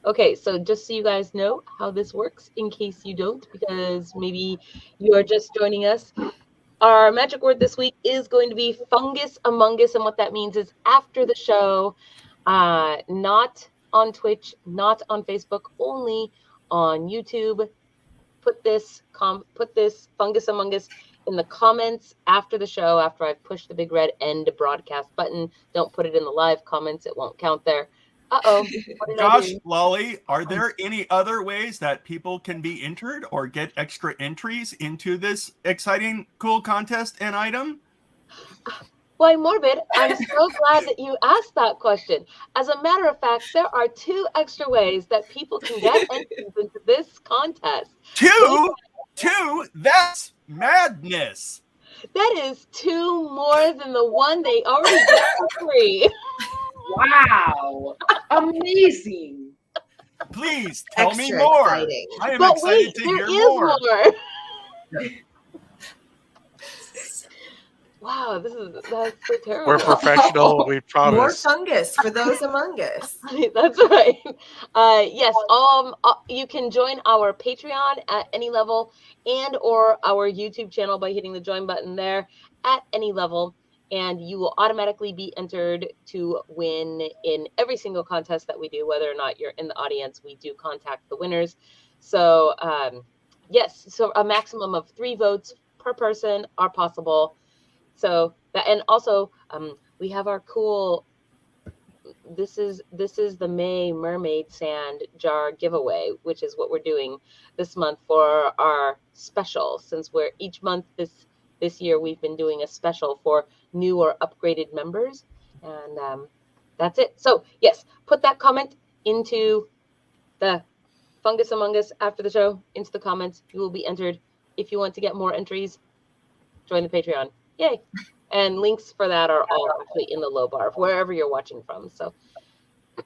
okay, so just so you guys know how this works, in case you don't, because maybe you are just joining us, our magic word this week is going to be fungus among us, and what that means is after the show, not on Twitch, not on Facebook, only on YouTube. Put this fungus among us in the comments after the show, after I've pushed the big red end broadcast button. Don't put it in the live comments, it won't count there. Uh-oh. What did I Josh, do? Lolly, are there any other ways that people can be entered or get extra entries into this exciting, cool contest and item? Why, Morbid, I'm so glad that you asked that question. As a matter of fact, there are 2 extra ways that people can get entries into this contest. 2? That's madness. That is 2 more than the one they already got for free. Wow. Amazing. Please tell me Extra more. exciting. I am But excited wait, to there hear is more. more. Wow, that's so terrible. We're professional, we More promise. fungus for those among us. That's right. Yes, you can join our Patreon at any level, and or our YouTube channel by hitting the join button there at any level, and you will automatically be entered to win in every single contest that we do. Whether or not you're in the audience, we do contact the winners. So yes, so a maximum of 3 votes per person are possible. So that, and also we have our cool this is the May Mermaid Sand jar giveaway, which is what we're doing this month for our special. Since we're each month this year, we've been doing a special for new or upgraded members, and that's it. So yes, put that comment into the Fungus Among Us after the show, into the comments. You will be entered. If you want to get more entries, join the Patreon. Yay! And links for that are all actually in the low bar, wherever you're watching from. So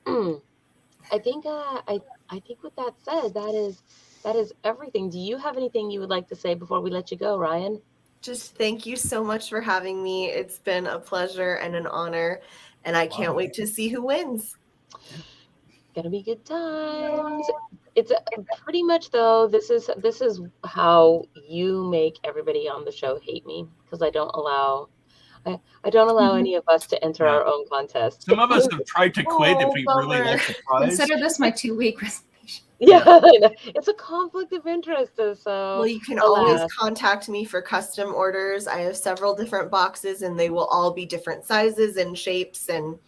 I think with that said, that is everything. Do you have anything you would like to say before we let you go, Ryan? Just thank you so much for having me. It's been a pleasure and an honor, and I can't wait to see who wins. Gonna be good times. It's pretty much, though, this is how you make everybody on the show hate me, because I don't allow any of us to enter our own contest. Some of us have tried to quit if we really like the prize. Consider this my 2-week resignation. Yeah, it's a conflict of interest. So well, you can always contact me for custom orders. I have several different boxes, and they will all be different sizes and shapes, and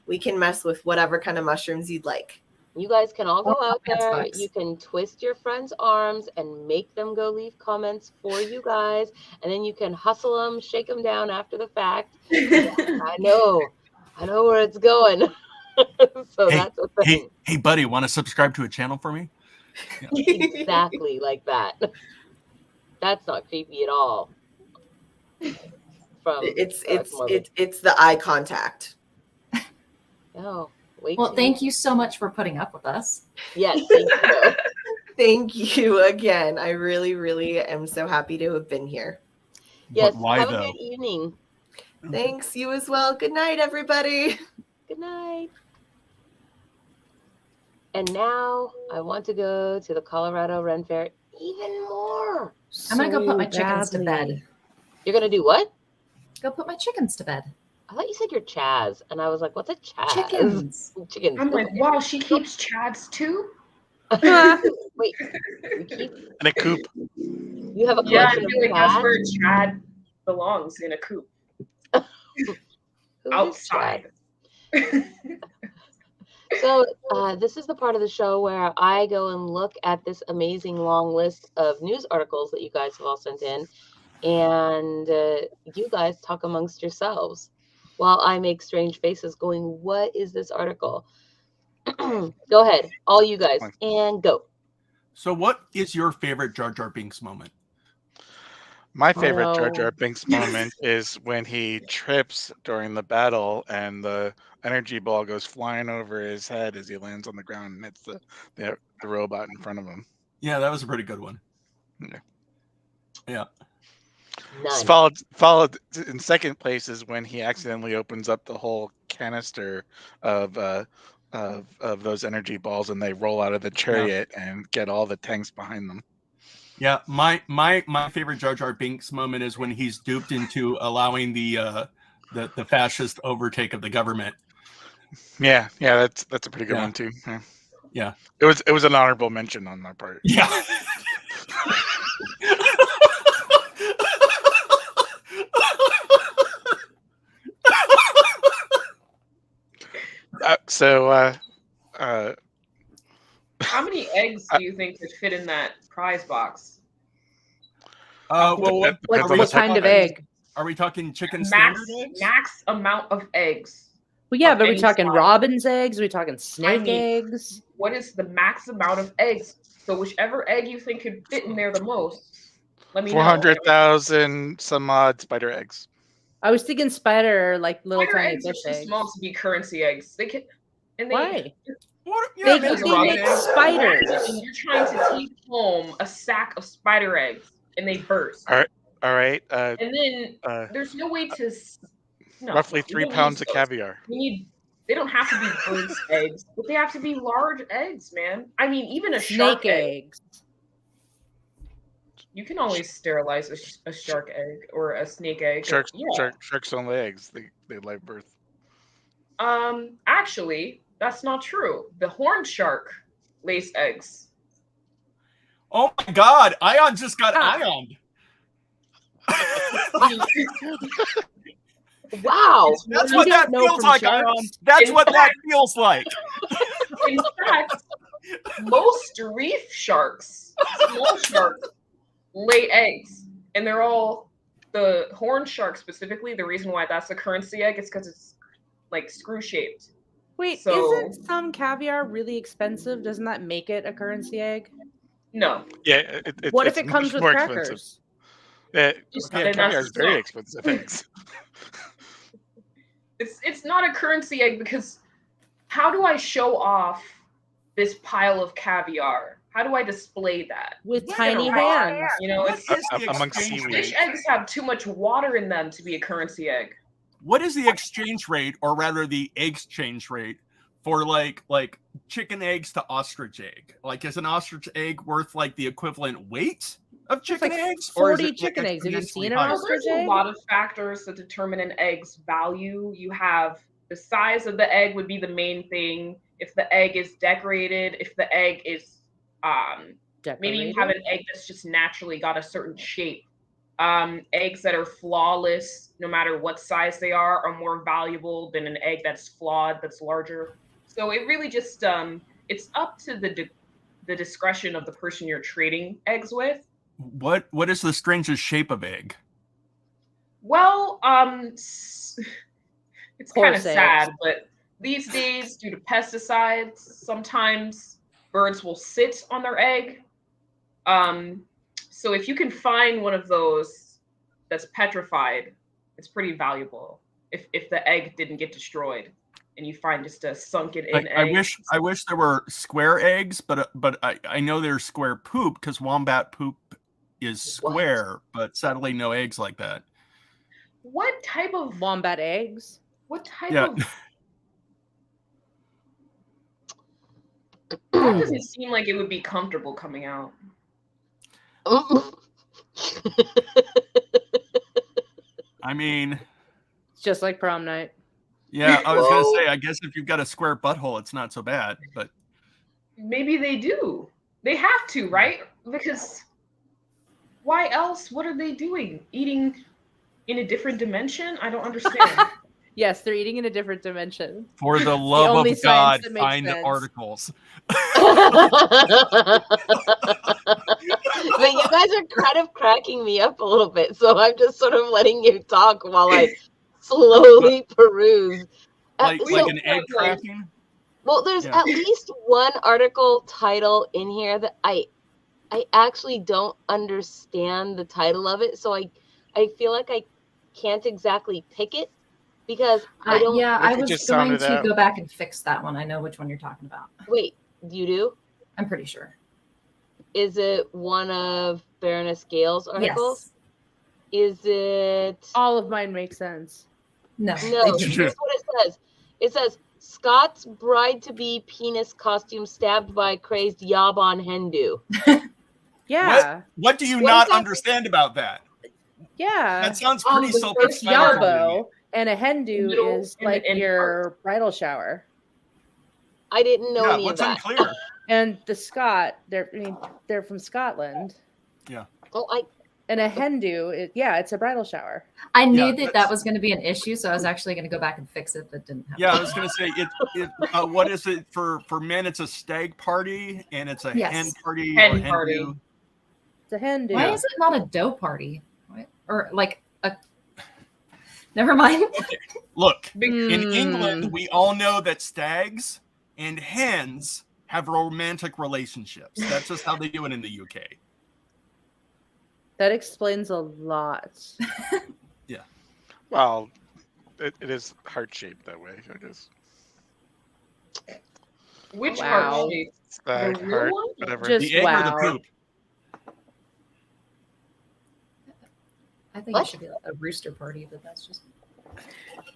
we can mess with whatever kind of mushrooms you'd like. You guys can all go out there. You can twist your friends' arms and make them go leave comments for you guys. And then you can hustle them, shake them down after the fact. I know where it's going. So that's a thing. Hey, buddy, want to subscribe to a channel for me? Yeah. Exactly like that. That's not creepy at all. It's the eye contact. Oh. Well, thank you so much for putting up with us. Yes, thank you. Thank you again. I really, really am so happy to have been here. Yes, have a good evening. Thanks, you as well. Good night, everybody. Good night. And now I want to go to the Colorado Ren Fair even more. I'm going to go put my chickens to bed. You're going to do what? Go put my chickens to bed. I thought you said you're Chaz, and I was like, what's a Chaz? Chickens. Chickens. I'm like, wow, she keeps Chads too? Wait, you keep... In a coop. You have a Yeah, I collection feel of like that's where Chad belongs, in a coop. Outside. So this is the part of the show where I go and look at this amazing long list of news articles that you guys have all sent in, and you guys talk amongst yourselves while I make strange faces going, what is this article? Go ahead, all you guys, and go. So what is your favorite Jar Jar Binks moment? My favorite Jar Jar Binks moment is when he trips during the battle and the energy ball goes flying over his head as he lands on the ground and hits the robot in front of him. Yeah, that was a pretty good one. Yeah. Followed in second place is when he accidentally opens up the whole canister of those energy balls and they roll out of the chariot and get all the tanks behind them. Yeah, my favorite Jar Jar Binks moment is when he's duped into allowing the fascist overtake of the government. Yeah, that's a pretty good one too. Yeah. It was an honorable mention on my part. Yeah. How many eggs do you think would fit in that prize box? Well, what kind of egg? Are we talking chicken standard eggs? Max amount of eggs. Well, yeah, but are we talking robin's eggs? Are we talking snake eggs? What is the max amount of eggs? So whichever egg you think could fit in there the most, let me know. 400,000 some odd spider eggs. I was thinking spider, like little spider tiny eggs fish are too small to be currency eggs. They can. Why? What? Yeah, they make spiders. You're trying to take home a sack of spider eggs, and they burst. All right. And then there's no way to. Roughly 3 pounds of caviar. They don't have to be birds' eggs, but they have to be large eggs, man. I mean, even a shark egg. You can always sterilize a shark egg or a snake egg. Sharks don't lay eggs; they lay birth. Actually, that's not true. The horned shark lays eggs. Oh my God! Ion just got ioned. Wow. That's You what don't that know feels from like, sharks? Ion. That's what that feels like. In fact, most reef sharks, small sharks, lay eggs, and they're all the horn shark specifically. The reason why that's a currency egg is because it's like screw shaped. Wait, So- isn't some caviar really expensive? Doesn't that make it a currency egg? No, Yeah, What if it's it comes much with more crackers? expensive. Yeah, and caviar that's is very so- expensive eggs. it's not a currency egg because how do I show off this pile of caviar? How do I display that? With Look tiny at her. hands. You know, What it's is the amongst exchange seaweed. fish rate? eggs have too much water in them to be a currency egg. What is the exchange rate, or rather the exchange rate, for like chicken eggs to ostrich egg? Like, is an ostrich egg worth like the equivalent weight of chicken like eggs? 40 is it, chicken like, eggs. Have you exponentially seen an higher? ostrich? There's a egg? lot of factors that determine an egg's value. You have the size of the egg would be the main thing. If the egg is decorated, if the egg is maybe you have an egg that's just naturally got a certain shape. Eggs that are flawless, no matter what size they are more valuable than an egg that's flawed, that's larger. So it really just it's up to the discretion of the person you're trading eggs with. What is the strangest shape of egg? Well, it's kind Horse of sad, eggs. but these days, due to pesticides, sometimes birds will sit on their egg. So if you can find one of those that's petrified, it's pretty valuable. If the egg didn't get destroyed, and you find just a sunken in egg. I wish there were square eggs, but I know there's square poop because wombat poop is square, but sadly no eggs like that. What type of Wombat eggs? What type Yeah. of that doesn't seem like it would be comfortable coming out. I mean, It's just like prom night. yeah, I was gonna Whoa. say, I guess if you've got a square butthole, it's not so bad. But Maybe they do. They have to, right? Because why else? What are they doing? Eating in a different dimension? I don't understand. Yes, they're eating in a different dimension. for the love only of science God, that makes find sense. articles. But you guys are kind of cracking me up a little bit, so I'm just sort of letting you talk while I slowly peruse. Like So- an egg cracking. Well, there's Yeah. at least one article title in here that I actually don't understand the title of it, so I feel like I can't exactly pick it because I don't. Yeah, We I could was just sound going it to out. go back and fix that one. I know which one you're talking about. Wait, you do? I'm pretty sure. Is it one of Baroness Gale's articles? Yes. Is it? All of mine make sense. No. No, they do. here's what it says. It says Scott's bride-to-be penis costume stabbed by crazed Yabon Hindu. Yeah. What do you What not is that? understand about that? Yeah. That sounds pretty the first It's self-explanatory. Yabo, and a Hendu Middle is and the like end your bridal shower. I didn't know Yeah, any of what's that. unclear? And the Scot, they're from Scotland. Oh, And a Hindu, it's a bridal shower. I knew Yeah, that that's- was going to be an issue, so I was actually going to go back and fix it, but didn't have Yeah, I time. was gonna say what is it for men? It's a stag party and it's a Yes. hen party. Hen or hen party. do. It's a Hindu. Why is it not a dough party? Or like a. Never mind. Look, Big in Hmm. England, we all know that stags and hens have romantic relationships. That's just how they do it in the UK. That explains a lot. Well, it is heart-shaped that way, I guess. Which Wow. heart shape? Stag, The real heart, one? whatever. Just The egg or wow. the poop? I think What? it should be like a rooster party, but that's just.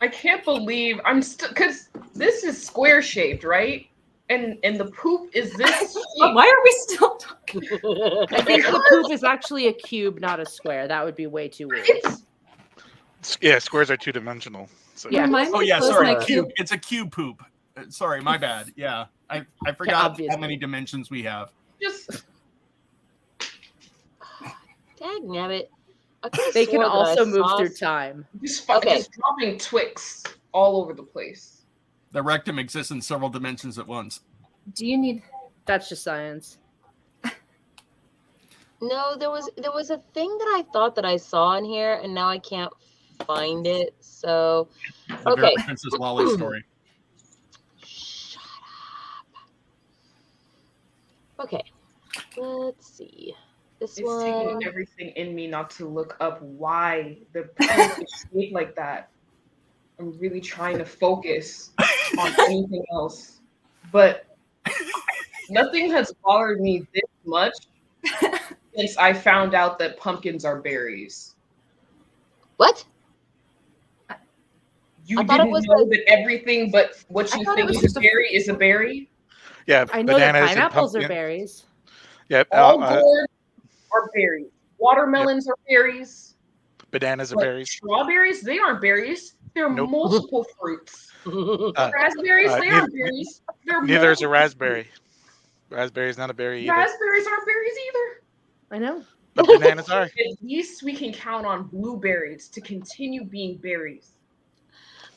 I can't believe I'm still because this is square shaped, right? And the poop is this shape. Why are we still talking? I think the poop is actually a cube, not a square. That would be way too weird. Yeah, squares are two-dimensional. So Yeah. Remind me Oh to yeah, close sorry, my cube. It's a cube poop. Sorry, my bad. Yeah, I forgot how obviously. many dimensions we have. Just Dang nabbit. could've They can sworn that I also move saw through time. Just Okay. just dropping Twix all over the place. The rectum exists in several dimensions at once. Do you need? That's just science. No, there was a thing that I thought that I saw in here, and now I can't find it. So, The okay. very Princess Lolly story. Shut up. Okay, let's see. This It's one. taking everything in me not to look up why the plant is shaped like that. I'm really trying to focus on anything else, but nothing has bothered me this much since I found out that pumpkins are berries. What? You I thought it didn't was know like- that everything but what I you thought it think was is just a a- berry is a berry? Yeah, I know that bananas and pineapples are pumpkin. berries. Yeah, All gourds are berries. Watermelons are berries. bananas are But berries. strawberries, they aren't berries. They're Nope. multiple fruits. Raspberries, they aren't berries. They're Neither is a multiple raspberry. Raspberry is not a berry either. Raspberries aren't berries either. I know. But bananas are. At least we can count on blueberries to continue being berries.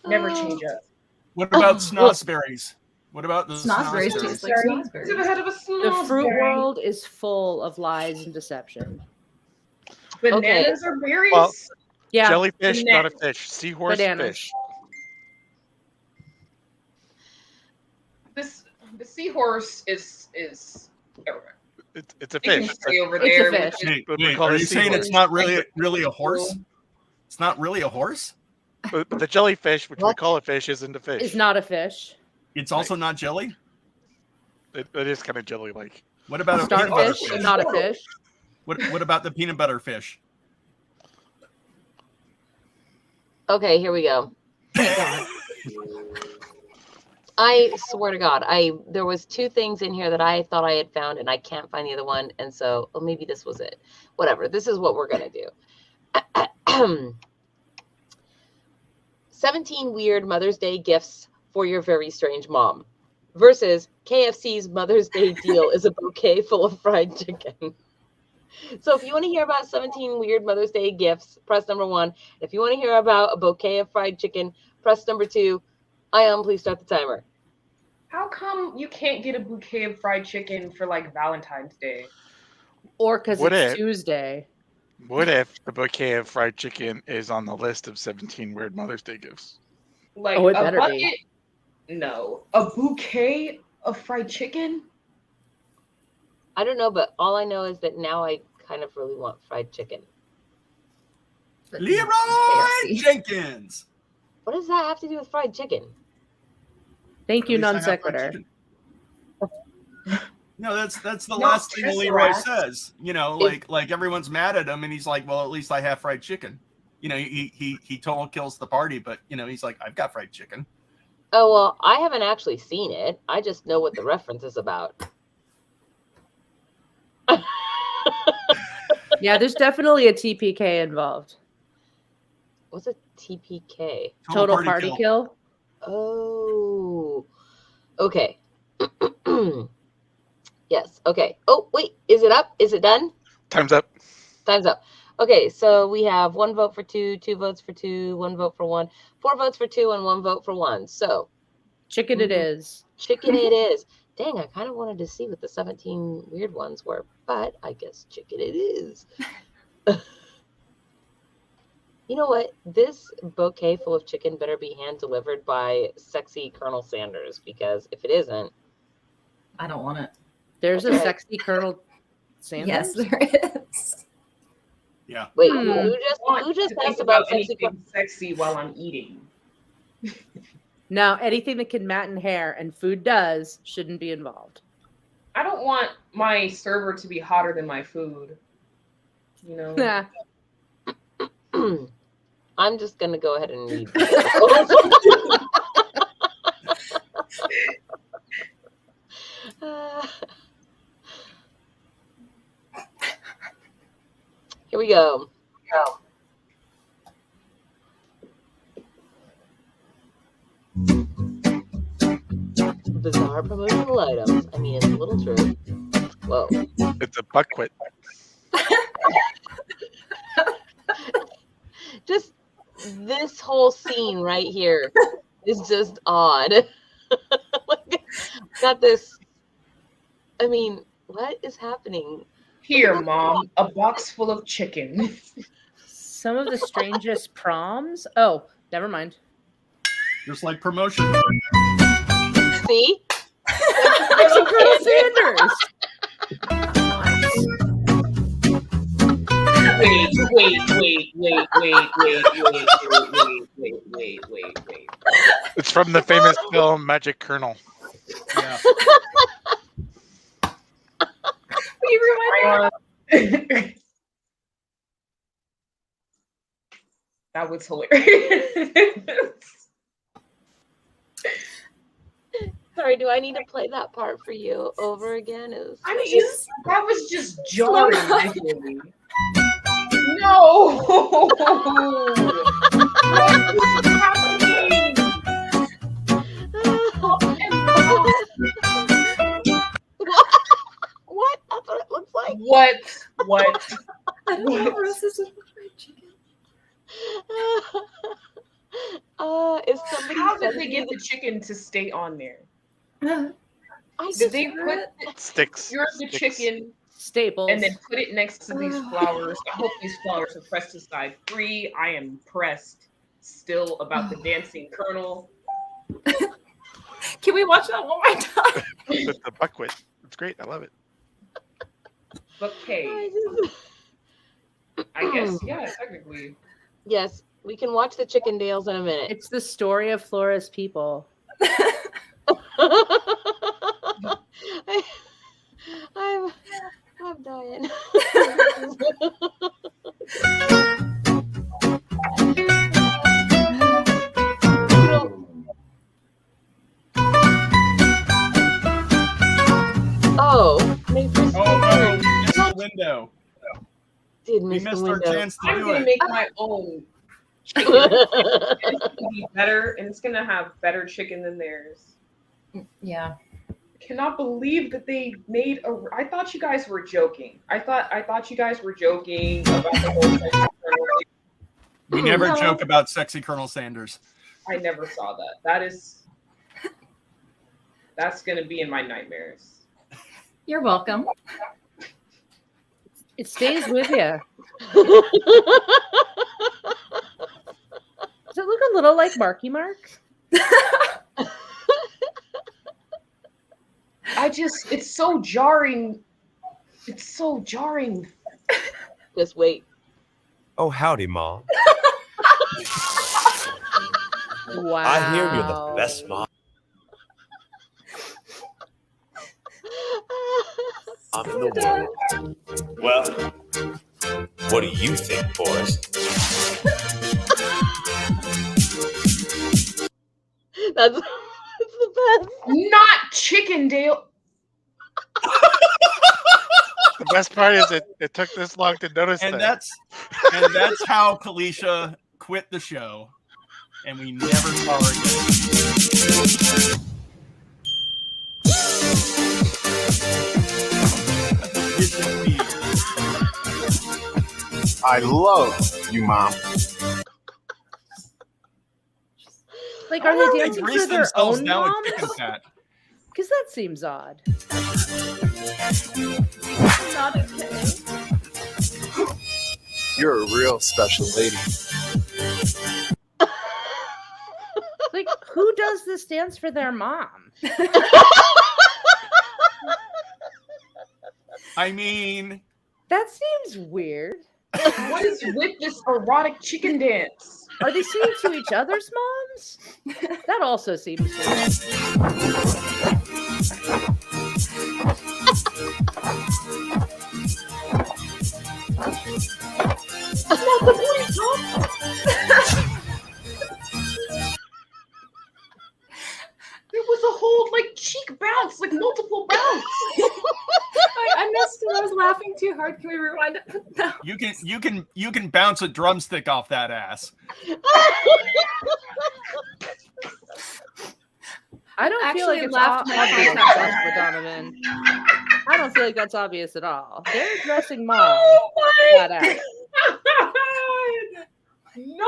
Never change up. What about snozzberries? What about the Snozzberries snozzberries? taste like Sorry, snozzberries. to the head of a The fruit snozzberry. world is full of lies and deception. Bananas are berries. Well, Yeah. Jellyfish, not a Bananas. fish. Seahorse, Bananas. fish. The seahorse is everywhere. It's a It can fish. stay over It's a there. fish. Wait, But we wait, call are it you saying seahorse. it's not really a horse? It's not really a horse? But the jellyfish, which we What? call a fish, isn't a fish. Is not a fish. It's also not jelly? It is kind of jelly-like. What about a peanut butter Starfish, fish? not a fish. What about the peanut butter fish? Okay, here we go. I swear to God, there was two things in here that I thought I had found, and I can't find the other one. And so, oh, maybe this was it. Whatever. This is what we're gonna do. 17 weird Mother's Day gifts for your very strange mom versus KFC's Mother's Day deal is a bouquet full of fried chicken. So if you want to hear about 17 weird Mother's Day gifts, press number 1. If you want to hear about a bouquet of fried chicken, press number 2. Please start the timer. How come you can't get a bouquet of fried chicken for like Valentine's Day? Or because Would it's it? Tuesday. What if the bouquet of fried chicken is on the list of 17 weird Mother's Day gifts? Like Oh, it a better bucket? be. No. A bouquet of fried chicken? I don't know, but all I know is that now I kind of really want fried chicken. But Leroy KFC. Jenkins! What does that have to do with fried chicken? Thank you, At least I non have fried sequitur. chicken. No, that's the No, last thing Tesseract. Leroy says. You know, like everyone's mad at him, and he's like, "Well, at least I have fried chicken." You know, he total kills the party, but you know, he's like, "I've got fried chicken." Oh, well, I haven't actually seen it. I just know what the reference is about. Yeah, there's definitely a TPK involved. What's a TPK? Total party kill. Oh, okay. Yes, okay. Oh, wait, is it up? Is it done? Time's up. Time's up. Okay, so we have 1 vote for 2, 2 votes for 2, 1 vote for 1, 4 votes for 2, and 1 vote for 1. So, Chicken it is. chicken it is. Dang, I kind of wanted to see what the 17 weird ones were, but I guess chicken it is. You know what? This bouquet full of chicken better be hand delivered by sexy Colonel Sanders, because if it isn't, I don't want it. There's a Okay. sexy Colonel Sanders. Yes, there is. Yeah. wait, Hmm. who just To think asked about sexy? anything sexy while I'm eating. Now, anything that can mat and hair and food does shouldn't be involved. I don't want my server to be hotter than my food. You know? Nah. I'm just gonna go ahead and read. Here we go. Bizarre promotional items. I mean, it's a little true. Whoa. It's a buckwheat. this whole scene right here is just odd. Like, got this. I mean, what is happening? Here, Mom, a box full of chicken. Some of the strangest proms. Oh, never mind. Just like promotion. See? Colonel Sanders. Wait. It's from the famous film Magic Colonel. Yeah. Will you rewind that? That was hilarious. Sorry, do I need to play that part for you over again? I mean, that was just jarring visually. No! What is happening? What? That's what it looks like. What? I don't know what else is with fried chicken. Is somebody How did they sending get you the chicken to stay on there? I Did they put Sticks. the chicken Staples. and then put it next to these flowers? I hope these flowers are pressed aside free. I am impressed still about the dancing colonel. Can we watch that one more time? With the buckwheat. It's great. I love it. But hey, I guess, yeah, technically. Yes, we can watch the Chicken Dales in a minute. It's the story of Flora's people. I'm dying. Oh, we missed Oh, no, we missed the window. Did We miss the missed our window. chance to I'm do gonna it. make my own chicken. It's gonna be better, and it's gonna have better chicken than theirs. Yeah. Cannot believe that they made a. I thought you guys were joking. I thought you guys were joking about the whole thing. We never No. joke about sexy Colonel Sanders. I never saw that. That's gonna be in my nightmares. You're welcome. It stays with you. Does it look a little like Marky Mark? It's so jarring. It's so jarring. Just wait. Oh, howdy, Mom. Wow. I hear you're the best mom in the world. Well, what do you think, Forrest? That's the best. Not Chickendale. The best part is it took this long to notice And that. that's how Kalisha quit the show. And we never saw her again. I love you, Mom. Like, How are do they they dancing grease for their themselves own down with moms? chicken fat? Because that seems odd. Not okay. You're a real special lady. Like, who does this dance for their mom? I mean, That seems weird. What is with this erotic chicken dance? Are they singing to each other's moms? That also seems weird. There was a whole cheek bounce, multiple bounce. I missed it. I was laughing too hard. Can we rewind it? No. you can bounce a drumstick off that ass. I don't feel like Actually it's laughed obvious my that's for Donovan. I don't feel like that's obvious at all. They're addressing mom. Oh Flat out. my god! No!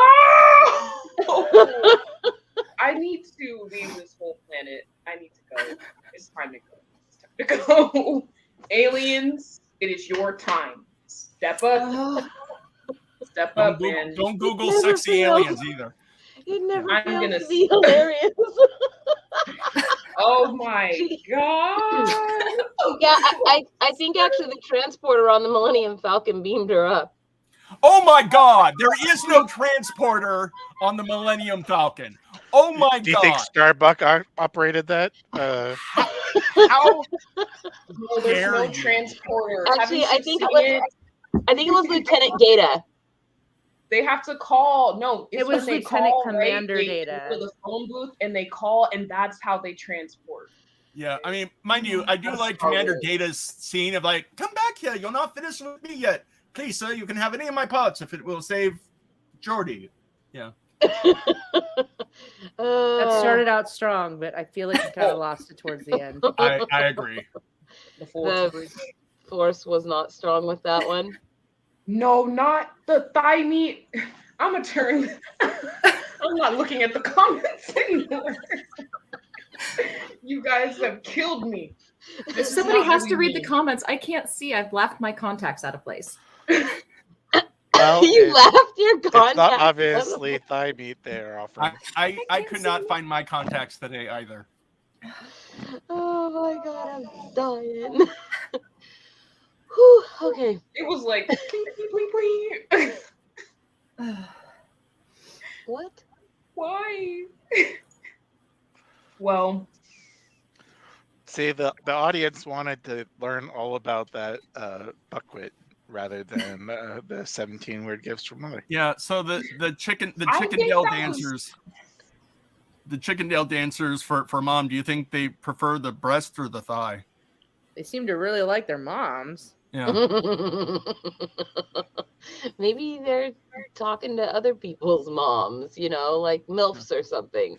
I need to leave this whole planet. I need to go. It's time to go. It's time to go. Aliens, it is your time. Step up. Step up, man. Don't Google sexy aliens either. It never I'm fails gonna to be hilarious. Oh my god. Yeah, I think actually the transporter on the Millennium Falcon beamed her up. Oh my god, there is no transporter on the Millennium Falcon. Oh my god. Do you think Starbuck operated that? How No, there's dare no you. transporter. Actually, Haven't I you think seen it was Lieutenant Data. They have to call. No, it's It was when they Lieutenant call, Commander right? Data. They go to the phone booth and they call, and that's how they transport. Yeah, I mean, mind you, I do like Commander Data's scene of like, come back here, you're not finished with me yet. Please, sir, you can have any of my parts if it will save Jordy. Yeah. That started out strong, but I feel like you kind of lost it towards the end. I agree. The Force was not strong with that one. No, not the thigh meat. I'm gonna turn. I'm not looking at the comments anymore. You guys have killed me. If somebody has to read the comments, I can't see. I've laughed my contacts out of place. Well, You laughed your it's not contact. obviously thigh meat they're offering. I could not find my contacts today either. Oh my god, I'm dying. Whew, okay. It was like bling, bling, bling. What? Why? Well, See, the audience wanted to learn all about that buckwheat rather than the 17 weird gifts from Mother. Yeah, so the think Chickendale that dancers, the Chickendale dancers for mom, do you think they prefer the breast or the thigh? They seem to really like their moms. Yeah. Maybe they're talking to other people's moms, like MILFs or something.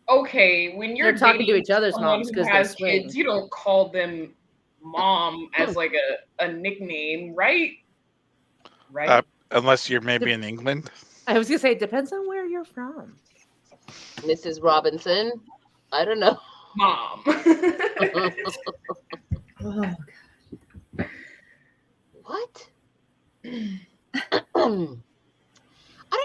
okay, when you're They're talking to dating each other's someone moms who 'cause they has swing. kids, you don't call them mom as like a nickname, right? Right? Unless you're maybe in England. I was gonna say it depends on where you're from. Mrs. Robinson. I don't know. Mom. What? I don't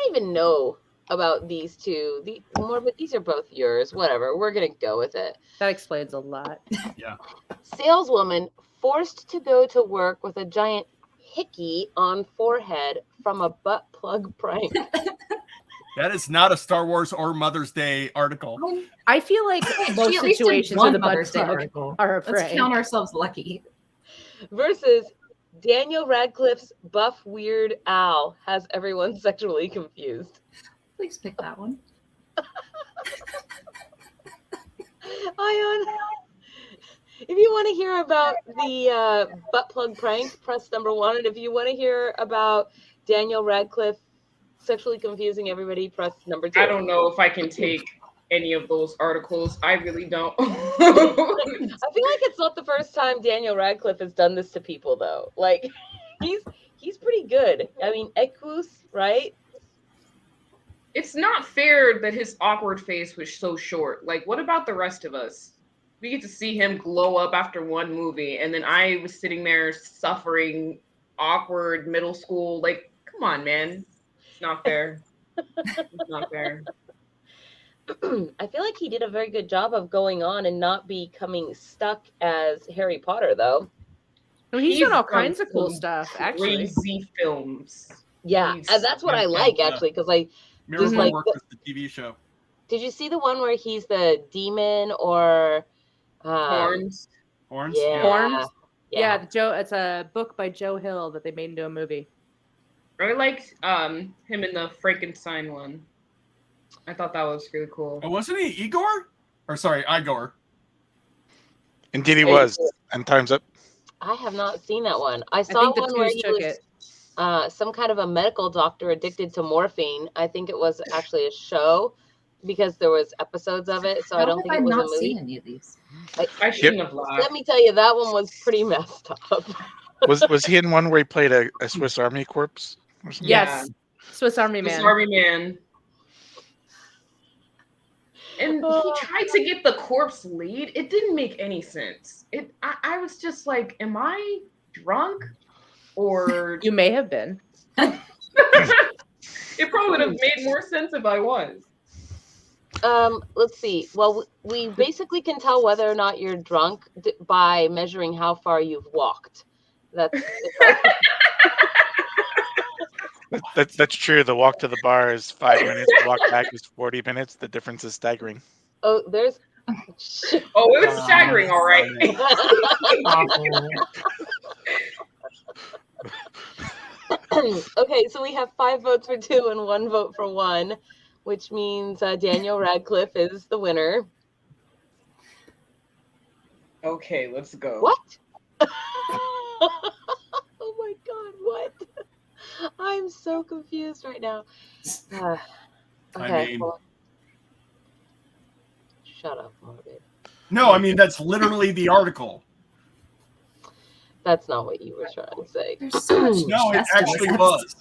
even know about these two. Morbid, these are both yours. Whatever. We're gonna go with it. That explains a lot. Yeah. Saleswoman forced to go to work with a giant hickey on forehead from a butt plug prank. That is not a Star Wars or Mother's Day article. I feel like most She at least did situations one with a butt Mother's Day plug article. are a Let's prank. count ourselves lucky. Versus Daniel Radcliffe's buff weird owl has everyone sexually confused. Please pick that one. Ion, if you want to hear about the butt plug prank, press number 1. And if you want to hear about Daniel Radcliffe sexually confusing everybody, press number 2. I don't know if I can take any of those articles. I really don't. I feel like it's not the first time Daniel Radcliffe has done this to people, though. Like, he's pretty good. I mean, Equus, right? It's not fair that his awkward face was so short. Like, what about the rest of us? We get to see him glow up after one movie, and then I was sitting there suffering awkward middle school. Like, come on, man. It's not fair. It's not fair. I feel like he did a very good job of going on and not becoming stuck as Harry Potter, though. I mean, he's done all done kinds of cool some stuff, actually. Crazy films. Yeah, He's- and that's what I like, actually, because Miracle like Work was the TV show. did you see the one where he's the demon or Horns. Horns? Yeah. Horns? Yeah. Joe. It's a book by Joe Hill that they made into a movie. I liked him in the Frankenstein one. I thought that was really cool. Oh, wasn't he Igor? Or sorry, Igor. Indeed he was. And time's up. I have not seen that one. I saw think the one where twos he took was some kind of a medical doctor addicted to morphine. I think it was actually a show because there was episodes of it, so I don't think it was a not movie. seen any of these. I shouldn't have Let laughed. me tell you, that one was pretty messed up. Was he in one where he played a Swiss Army corpse? Or something? Yes. Swiss Army Swiss Man. Army Man. And he tried to get the corpse lead. It didn't make any sense. I was just like, am I drunk? Or You may have been. It probably would have made more sense if I was. Let's see. Well, we basically can tell whether or not you're drunk by measuring how far you've walked. That's true. The walk to the bar is 5 minutes. The walk back is 40 minutes. The difference is staggering. Oh, there's. It was staggering, all right. Okay, so we have 5 votes for 2 and 1 vote for 1, which means Daniel Radcliffe is the winner. Okay, let's go. What? Oh my God, what? I'm so confused right now. Okay. Shut up, Morbid. No, I mean, that's literally the article. That's not what you were trying to say. No, it actually was.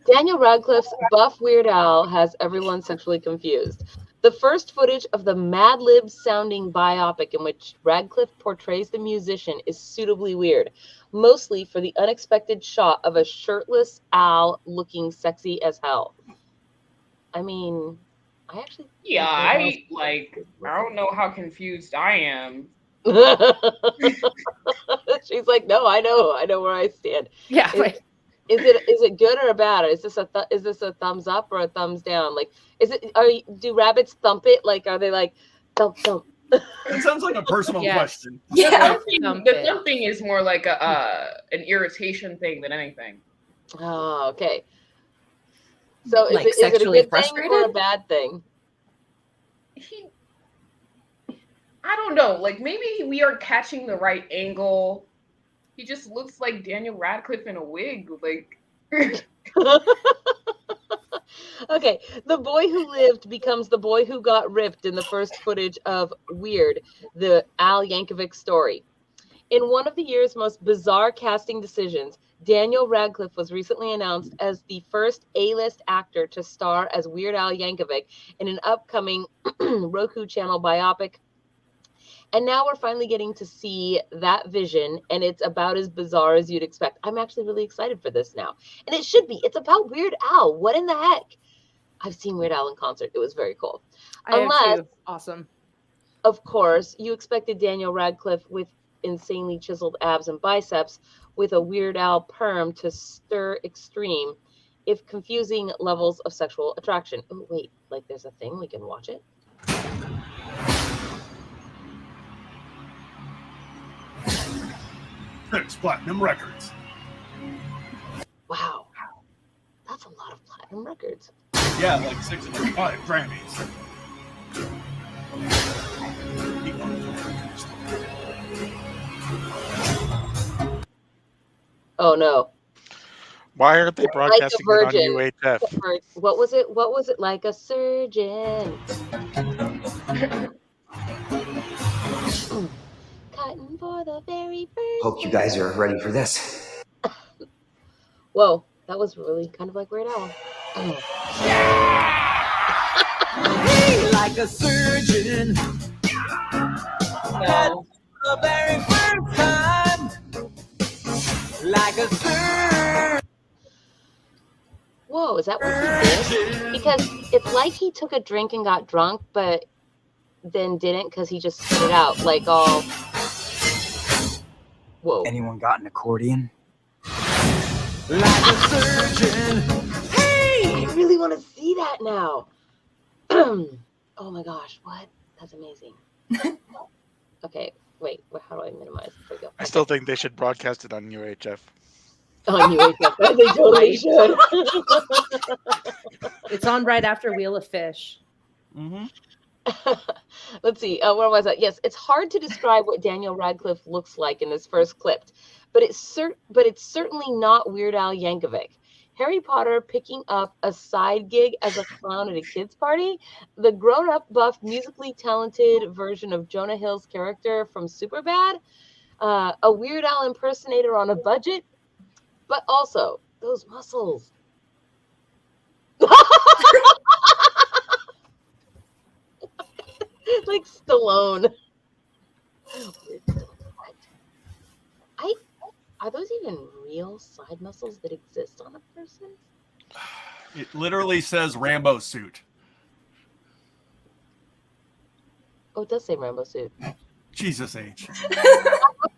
Daniel Radcliffe's buff Weird Al has everyone sexually confused. The first footage of the Mad Lib sounding biopic in which Radcliffe portrays the musician is suitably weird, mostly for the unexpected shot of a shirtless Al looking sexy as hell. I mean, I actually... Yeah, I don't know how confused I am. She's like, no, I know where I stand. Yeah. Is it good or bad? Is this a thumbs up or a thumbs down? Like, do rabbits thump it? Like, are they like thump thump? It sounds like a personal question. Yeah, the thumping is more like an irritation thing than anything. Oh, okay. So Like is it a good frustrated? thing or a bad thing? I don't know. Like, maybe we are catching the right angle. He just looks like Daniel Radcliffe in a wig. Like, okay. The boy who lived becomes the boy who got ripped in the first footage of WeiRd, the Al Yankovic story. In one of the year's most bizarre casting decisions, Daniel Radcliffe was recently announced as the first A-list actor to star as Weird Al Yankovic in an upcoming Roku channel biopic. And now we're finally getting to see that vision, and it's about as bizarre as you'd expect. I'm actually really excited for this now. And it should be. It's about Weird Al. What in the heck? I've seen Weird Al in concert. It was very cool. Unless, awesome. Of course, you expected Daniel Radcliffe with insanely chiseled abs and biceps with a Weird Al perm to stir extreme, if confusing levels of sexual attraction. Oh, wait, like there's a thing? We can watch it? Six platinum records. Wow. That's a lot of platinum records. Yeah, like 6 of 5 Grammys. Oh no. Why aren't they broadcasting it on UHF? What was it? What was it? Like a surgeon. Cutting for the very first. Hope you guys are ready for this. Whoa, that was really kind of like Weird Al. Hey, like a surgeon. No. The very first time. Like a surgeon. Whoa, is that what he did? Because it's like he took a drink and got drunk, but then didn't because he just spit it out like all. Whoa. Anyone got an accordion? Like a surgeon. Hey, I really want to see that now. Oh my gosh, what? That's amazing. Okay, wait, how do I minimize? There we go. I still think they should broadcast it on UHF. On UHF, they totally should. It's on right after Wheel of Fish. Mm-hmm. Let's see. Where was I? Yes, it's hard to describe what Daniel Radcliffe looks like in this first clip, but it's certainly not Weird Al Yankovic. Harry Potter picking up a side gig as a clown at a kid's party, the grown-up, buff, musically talented version of Jonah Hill's character from Superbad, a Weird Al impersonator on a budget, but also those muscles. Like Stallone. Are those even real side muscles that exist on a person? It literally says Rambo suit. Oh, it does say Rambo suit. Jesus H.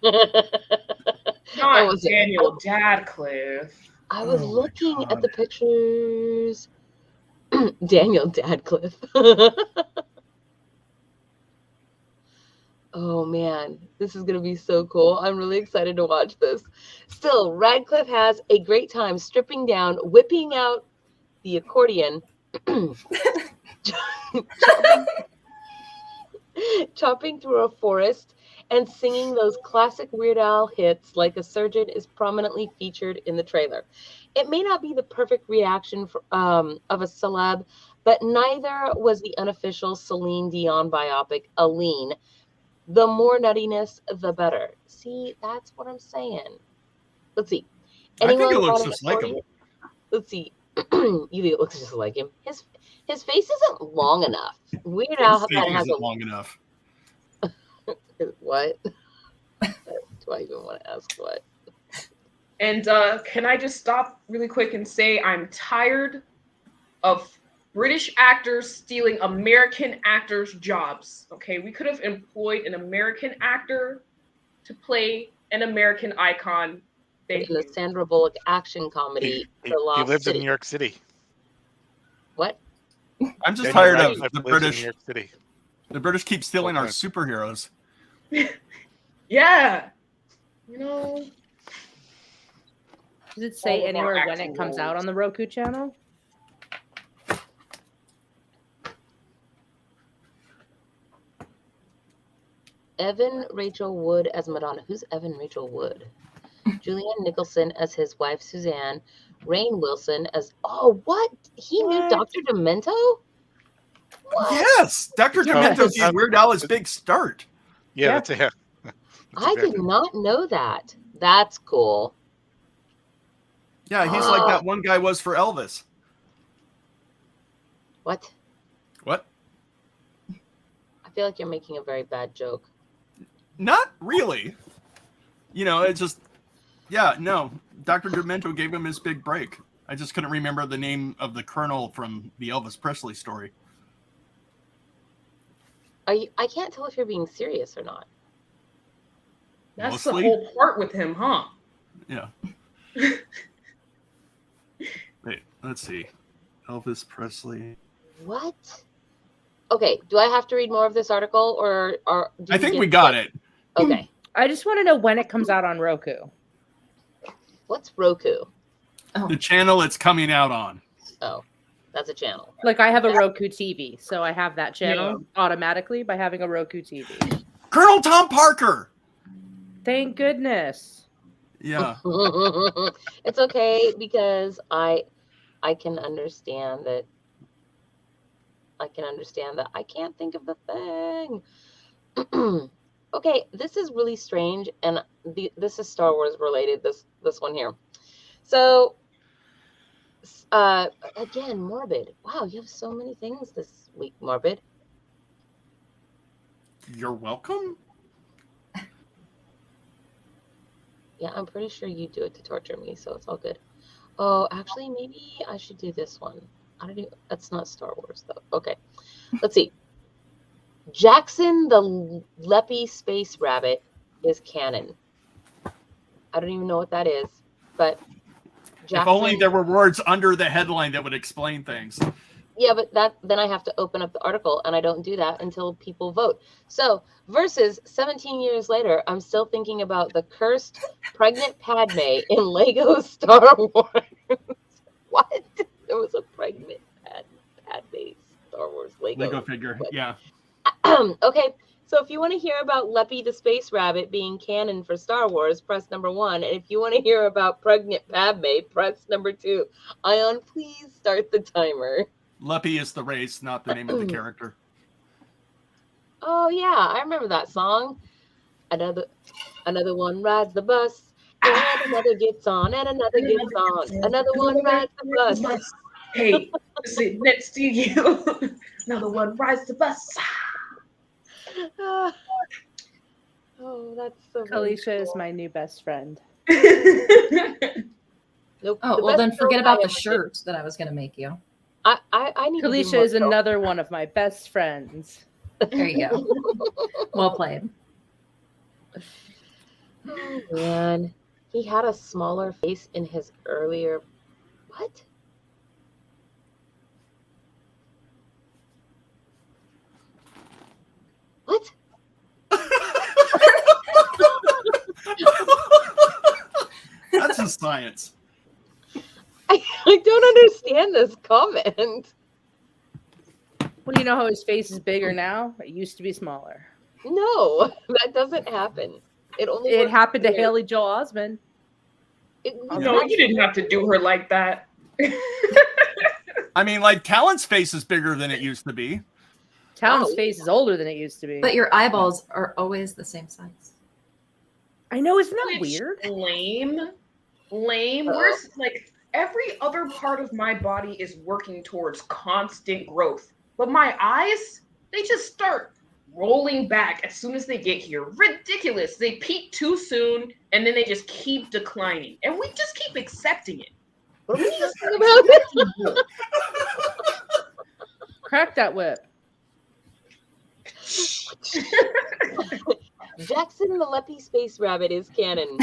Not Daniel Dadcliffe. I was looking at the pictures. Daniel Dadcliffe. Oh man, this is gonna be so cool. I'm really excited to watch this. Still, Radcliffe has a great time stripping down, whipping out the accordion, chopping through a forest, and singing those classic Weird Al hits like a surgeon is prominently featured in the trailer. It may not be the perfect reaction of a celeb, but neither was the unofficial Celine Dion biopic, Aline. The more nuttiness, the better. See, that's what I'm saying. Let's see. I think it looks just like him. Let's see. You think it looks just like him? His face isn't long enough. Weird Al has long enough. What? Do I even want to ask what? And can I just stop really quick and say I'm tired of British actors stealing American actors' jobs. Okay, we could have employed an American actor to play an American icon. In the Sandra Bullock action comedy, He lives in New York City. What? I'm just tired of the lives British. in New York City. The British keep stealing our superheroes. Yeah. You know. Does it say anywhere when it comes out on the Roku channel? Evan Rachel Wood as Madonna. Who's Evan Rachel Wood? Julianne Nicholson as his wife Suzanne. Rainn Wilson as what? He knew Dr. Demento? What? Yes, Dr. Demento gave Weird Al his big start. Yeah, that's I did not know that. That's cool. Yeah, he's like that one guy was for Elvis. What? What? I feel like you're making a very bad joke. Not really. You know, it's just, no. Dr. Demento gave him his big break. I just couldn't remember the name of the colonel from the Elvis Presley story. I can't tell if you're being serious or not. That's Mostly? the whole part with him, huh? Yeah. Wait, let's see. Elvis Presley. What? Okay, do I have to read more of this article or I think we got it. Okay. I just want to know when it comes out on Roku. What's Roku? The channel it's coming out on. Oh, that's a channel. Like I have a Roku TV, so I have that channel automatically by having a Roku TV. Colonel Tom Parker. Thank goodness. Yeah. It's okay because I can understand that. I can't think of the thing. Okay, this is really strange, and this is Star Wars related. This one here. So, again, Morbid. Wow, you have so many things this week, Morbid. You're welcome. Yeah, I'm pretty sure you do it to torture me, so it's all good. Oh, actually, maybe I should do this one. That's not Star Wars, though. Okay, let's see. Jackson the Leppy Space Rabbit is canon. I don't even know what that is, but Jackson, if only there were words under the headline that would explain things. Yeah, but then I have to open up the article, and I don't do that until people vote. So, versus 17 years later, I'm still thinking about the cursed pregnant Padme in Lego Star Wars. What? There was a pregnant Padme Star Wars Lego figure, yeah. Okay, so if you want to hear about Leppy the Space Rabbit being canon for Star Wars, press number 1. And if you want to hear about pregnant Padme, press number 2. Ion, please start the timer. Leppy is the race, not the name of the character. Oh yeah, I remember that song. Another one rides the bus, and another gets on, and another gets on. Another one rides the bus. Hey, sit next to you. Another one rides the bus. Oh, that's so very Kalisha is cool. my new best friend. Nope. Oh, the well, best then forget friend about I the ever did. shirt that I was going to make you. I need to do Kalisha more is another one of my best friends. There you go. Well played. Oh man, he had a smaller face in his earlier. What? What? That's just science. I don't understand this comment. Well, you know how his face is bigger now? It used to be smaller. No, that doesn't happen. It only It works happened to here. Haley Joel Osment. No, you didn't have to do her like that. I mean, like, Talon's face is bigger than it used to be. Talon's face is older than it used to be. But your eyeballs are always the same size. I know, isn't that Which, weird? Lame. Where's like every other part of my body is working towards constant growth, but my eyes, they just start rolling back as soon as they get here. Ridiculous. They peak too soon and then they just keep declining, and we just keep accepting it. What are we Just talking about? Crack that whip. Jackson the Leppy Space Rabbit is canon.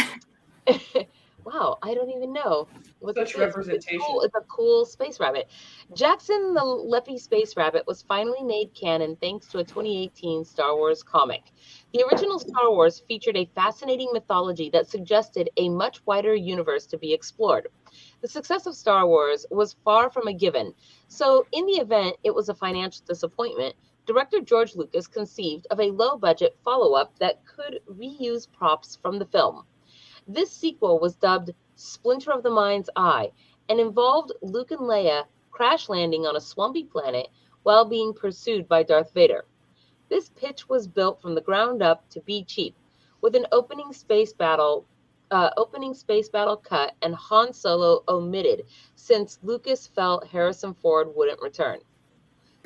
Wow, I don't even know what Such this is. representation. It's a cool space rabbit. Jackson the Leppy Space Rabbit was finally made canon thanks to a 2018 Star Wars comic. The original Star Wars featured a fascinating mythology that suggested a much wider universe to be explored. The success of Star Wars was far from a given, so in the event it was a financial disappointment, director George Lucas conceived of a low-budget follow-up that could reuse props from the film. This sequel was dubbed Splinter of the Mind's Eye and involved Luke and Leia crash landing on a swampy planet while being pursued by Darth Vader. This pitch was built from the ground up to be cheap, with an opening space battle cut and Han Solo omitted since Lucas felt Harrison Ford wouldn't return.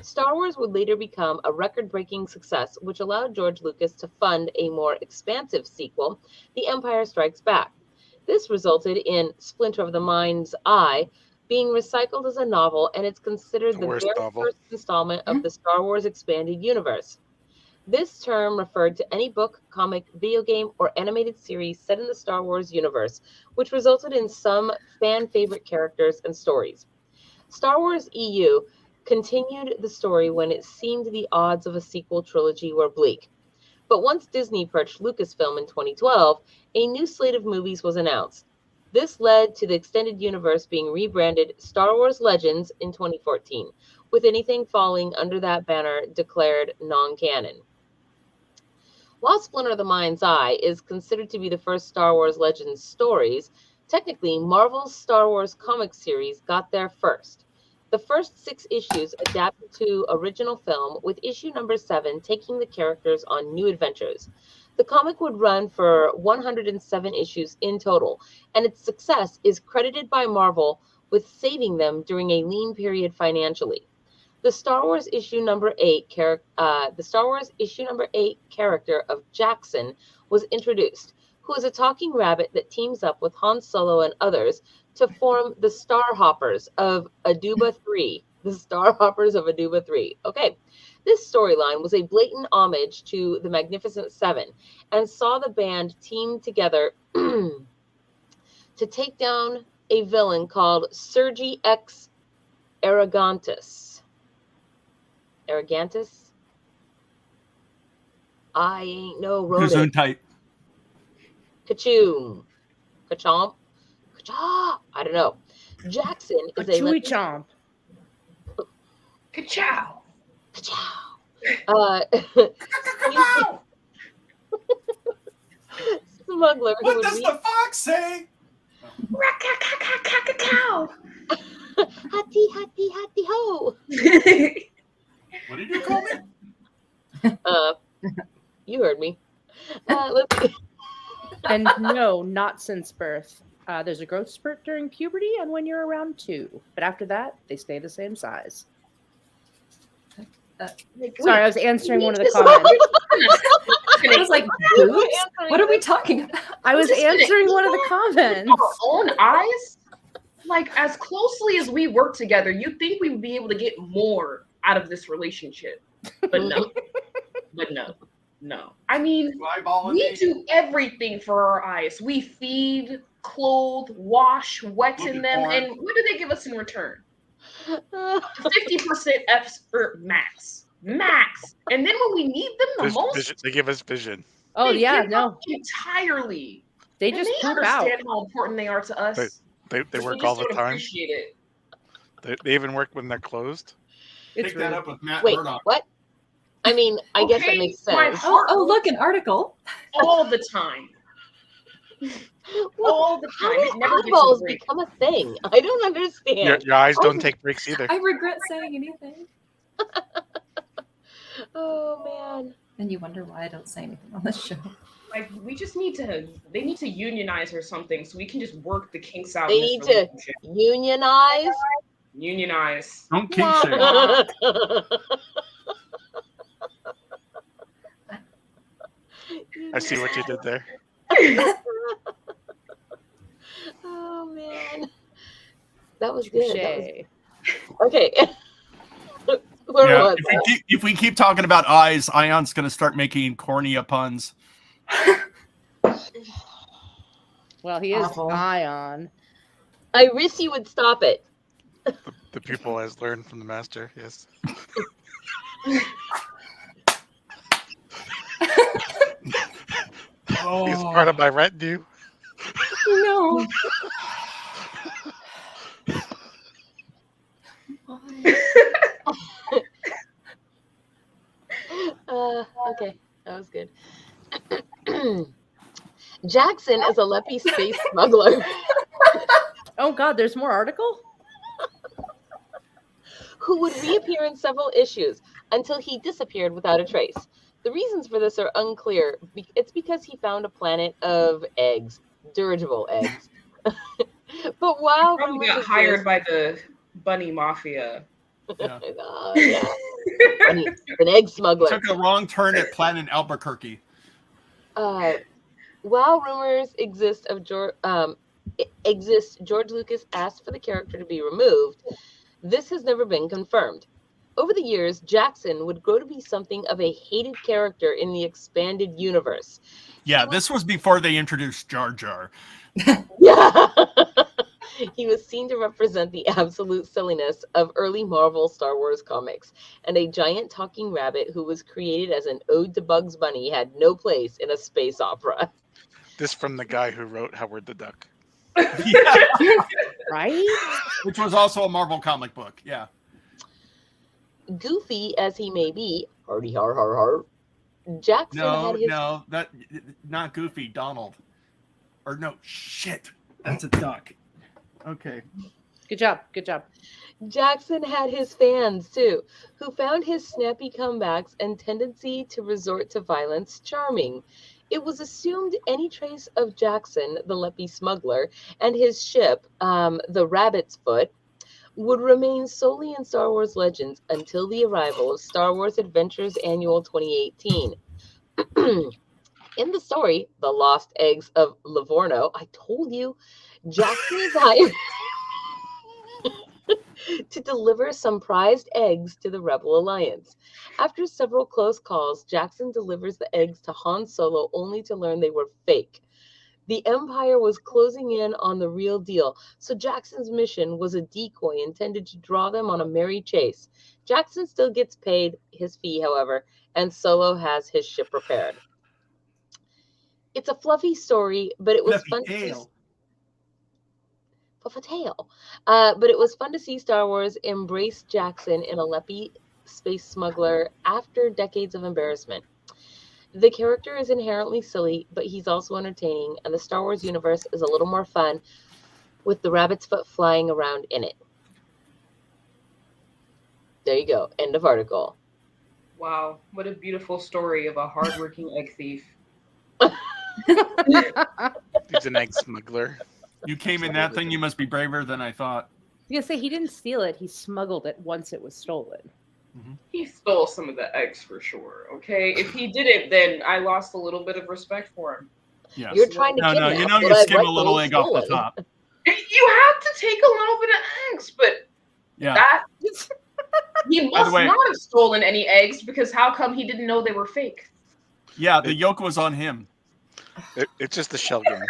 Star Wars would later become a record-breaking success, which allowed George Lucas to fund a more expansive sequel, The Empire Strikes Back. This resulted in Splinter of the Mind's Eye being recycled as a novel, and it's considered the very first installment of the Star Wars expanded universe. This term referred to any book, comic, video game, or animated series set in the Star Wars universe, which resulted in some fan-favorite characters and stories. Star Wars EU continued the story when it seemed the odds of a sequel trilogy were bleak. But once Disney purchased Lucasfilm in 2012, a new slate of movies was announced. This led to the extended universe being rebranded Star Wars Legends in 2014, with anything falling under that banner declared non-canon. While Splinter of the Mind's Eye is considered to be the first Star Wars Legends stories, technically Marvel's Star Wars comic series got there first. The first 6 issues adapted to original film, with issue number 7 taking the characters on new adventures. The comic would run for 107 issues in total, and its success is credited by Marvel with saving them during a lean period financially. The Star Wars issue number 8 character of Jackson was introduced, who is a talking rabbit that teams up with Han Solo and others to form the Starhoppers of Aduba 3. The Starhoppers of Aduba 3. Okay. This storyline was a blatant homage to the Magnificent Seven and saw the band team together to take down a villain called Sergi X Arrogantus. Arrogantus? I ain't no rodent. Gesundheit. Kachoom. Kachomp. Kacha. I don't know. Jackson is a Chewy chomp. Ka-chow. Smuggler who What would does read the fox say? Cow. Hattie, hattie, hattie ho. What did you call me? You heard me. Let's see. And no, not since birth. There's a growth spurt during puberty and when you're around 2. But after that, they stay the same size. Sorry, I was answering one of the comments. I was like, boobs? What are we talking about? I was answering one of the comments. Our own eyes? Like, as closely as we work together, you'd think we would be able to get more out of this relationship. But no. No. I mean, we do everything for our eyes. We feed, clothe, wash, wetten them, and what do they give us in return? 50% F's or max. And then when we need them the most, vision. They give us vision. Oh yeah, give up entirely. They just poop understand out how important they are to us. They work all the time. Appreciate it. They even work when they're closed. Pick that up with Matt Wait, Murdock. what? I mean, I guess that makes sense. Oh, look, an article. All the time. All the time. It never gets a eyeballs break. become a thing. I don't understand. Your eyes don't take breaks either. I regret saying anything. Oh man. And you wonder why I don't say anything on this show. Like, we just need to, they need to unionize or something so we can just work the kinks out. They in this need to relationship. unionize. Unionize. Don't kink shame. I see what you did there. Oh man, that was good. Touché. Okay. Where was If we keep talking about eyes, Ion's going to start making cornea puns. Well, he is Awful. Ion. I wish you would stop it. The pupil has learned from the master. Yes. He's part of my retinue. No. Okay, that was good. Jackson is a Leppy space smuggler Oh God, there's more article? who would reappear in several issues until he disappeared without a trace. The reasons for this are unclear. It's because he found a planet of eggs, dirigible eggs. But while Probably got hired by the bunny mafia. Yeah. Yeah. An egg smuggler. Took a wrong turn at Planet Albuquerque. While rumors exist of George Lucas asked for the character to be removed, this has never been confirmed. Over the years, Jackson would grow to be something of a hated character in the expanded universe. Yeah, this was before they introduced Jar Jar. Yeah. He was seen to represent the absolute silliness of early Marvel Star Wars comics, and a giant talking rabbit who was created as an ode to Bugs Bunny had no place in a space opera. This from the guy who wrote Howard the Duck. Right? Which was also a Marvel comic book. Yeah. Goofy as he may be, hardy har har har, Jackson had his... No, that not Goofy, Donald. Or no, shit. That's a duck. Okay. Good job. Good job. Jackson had his fans too, who found his snappy comebacks and tendency to resort to violence charming. It was assumed any trace of Jackson, the Leppy smuggler, and his ship, the Rabbit's Foot, would remain solely in Star Wars Legends until the arrival of Star Wars Adventures Annual 2018. In the story, The Lost Eggs of Livorno, I told you, Jackson is hired to deliver some prized eggs to the Rebel Alliance. After several close calls, Jackson delivers the eggs to Han Solo only to learn they were fake. The Empire was closing in on the real deal, so Jackson's mission was a decoy intended to draw them on a merry chase. Jackson still gets paid his fee, however, and Solo has his ship repaired. It's a fluffy story, but it was fun to see. But it was fun to see Star Wars embrace Jackson in a Leppy space smuggler after decades of embarrassment. The character is inherently silly, but he's also entertaining, and the Star Wars universe is a little more fun with the rabbit's foot flying around in it. There you go. End of article. Wow, what a beautiful story of a hardworking egg thief. He's an egg smuggler. You came in that thing, you must be braver than I thought. I was gonna say he didn't steal it, he smuggled it once it was stolen. He stole some of the eggs for sure. Okay, if he didn't, then I lost a little bit of respect for him. Yes. You're trying to No, kidnap you know what you I've skim a little rightfully egg off the stolen. top. You have to take a little bit of eggs, but Yeah. that he By the must way- not have stolen any eggs because how come he didn't know they were fake? Yeah, the yolk was on him. It's just a shell game.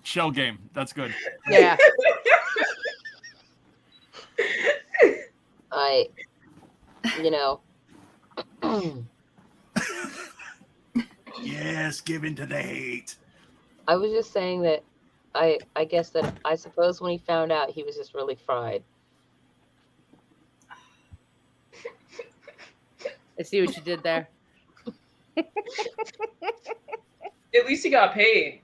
Shell game. That's good. Yeah. Yes, give in to the hate. I was just saying that I guess that I suppose when he found out, he was just really fried. I see what you did there. At least he got paid.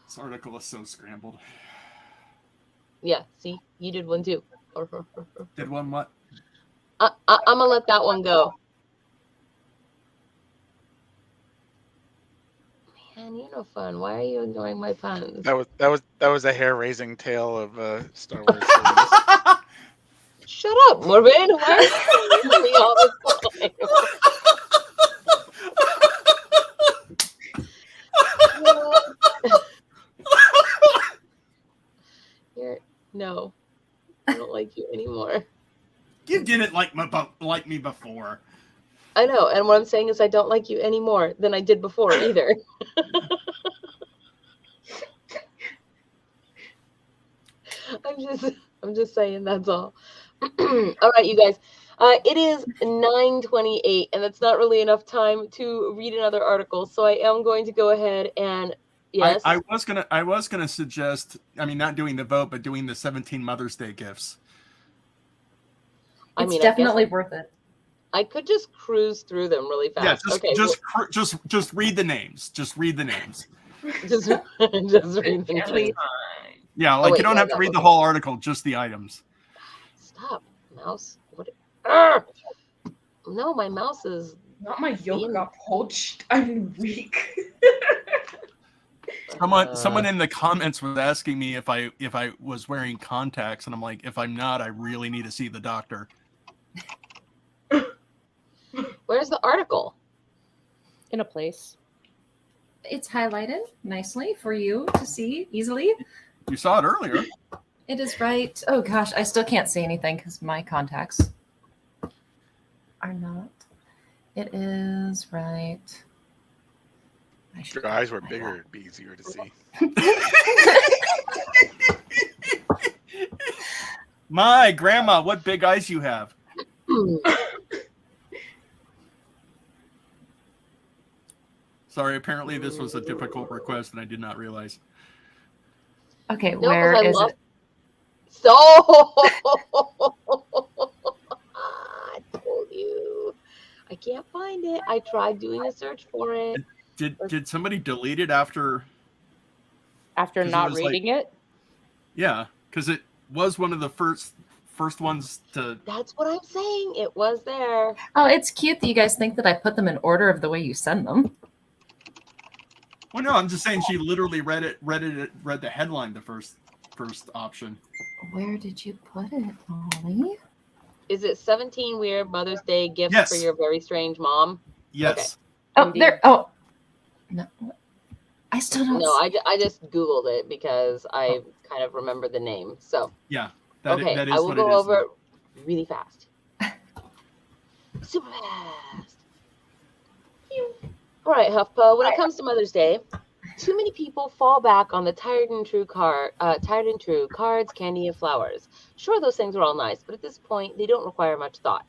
This article is so scrambled. Yeah, see, you did one too. Did one what? I'm gonna let that one go. Man, you're no fun. Why are you ignoring my puns? That was a hair-raising tale of Star Wars series. Shut up, Morbid. Why are you ignoring me all the time? No, I don't like you anymore. You didn't like me before. I know, and what I'm saying is I don't like you any more than I did before either. I'm just saying, that's all. All right, you guys. It is 9:28, and that's not really enough time to read another article. So I am going to go ahead and yes. I was gonna suggest. I mean, not doing the vote, but doing the 17 Mother's Day gifts. It's definitely worth it. I could just cruise through them really fast. Yeah, just read the names. Just read the names. just read the names. Yeah, like you don't have to read the whole article, just the items. Stop, mouse. What? Arrgh! No, my mouse is not my yolk got poached. I'm weak. Someone in the comments was asking me if I was wearing contacts, and I'm like, if I'm not, I really need to see the doctor. Where's the article? In a place. It's highlighted nicely for you to see easily. You saw it earlier. It is right. Oh gosh, I still can't see anything because my contacts are not. It is right. If your eyes were bigger, it'd be easier to see. My grandma, what big eyes you have. Sorry, apparently this was a difficult request and I did not realize. Okay, No, where is it? So I told you. I can't find it. I tried doing a search for it. Did somebody delete it after not reading it? Yeah, because it was one of the first ones to. That's what I'm saying. It was there. Oh, it's cute that you guys think that I put them in order of the way you send them. Well, no, I'm just saying she literally read the headline, the first option. Where did you put it, Molly? Is it 17 weird Mother's Day gifts for your very strange mom? Yes. Okay. Oh, there. Oh, no. I still don't. No, I just Googled it because I kind of remember the name. So yeah, that is I will go over it really fast. Super fast. All right, HuffPo. When it comes to Mother's Day, too many people fall back on the tried and true cards, candy, and flowers. Sure, those things are all nice, but at this point, they don't require much thought.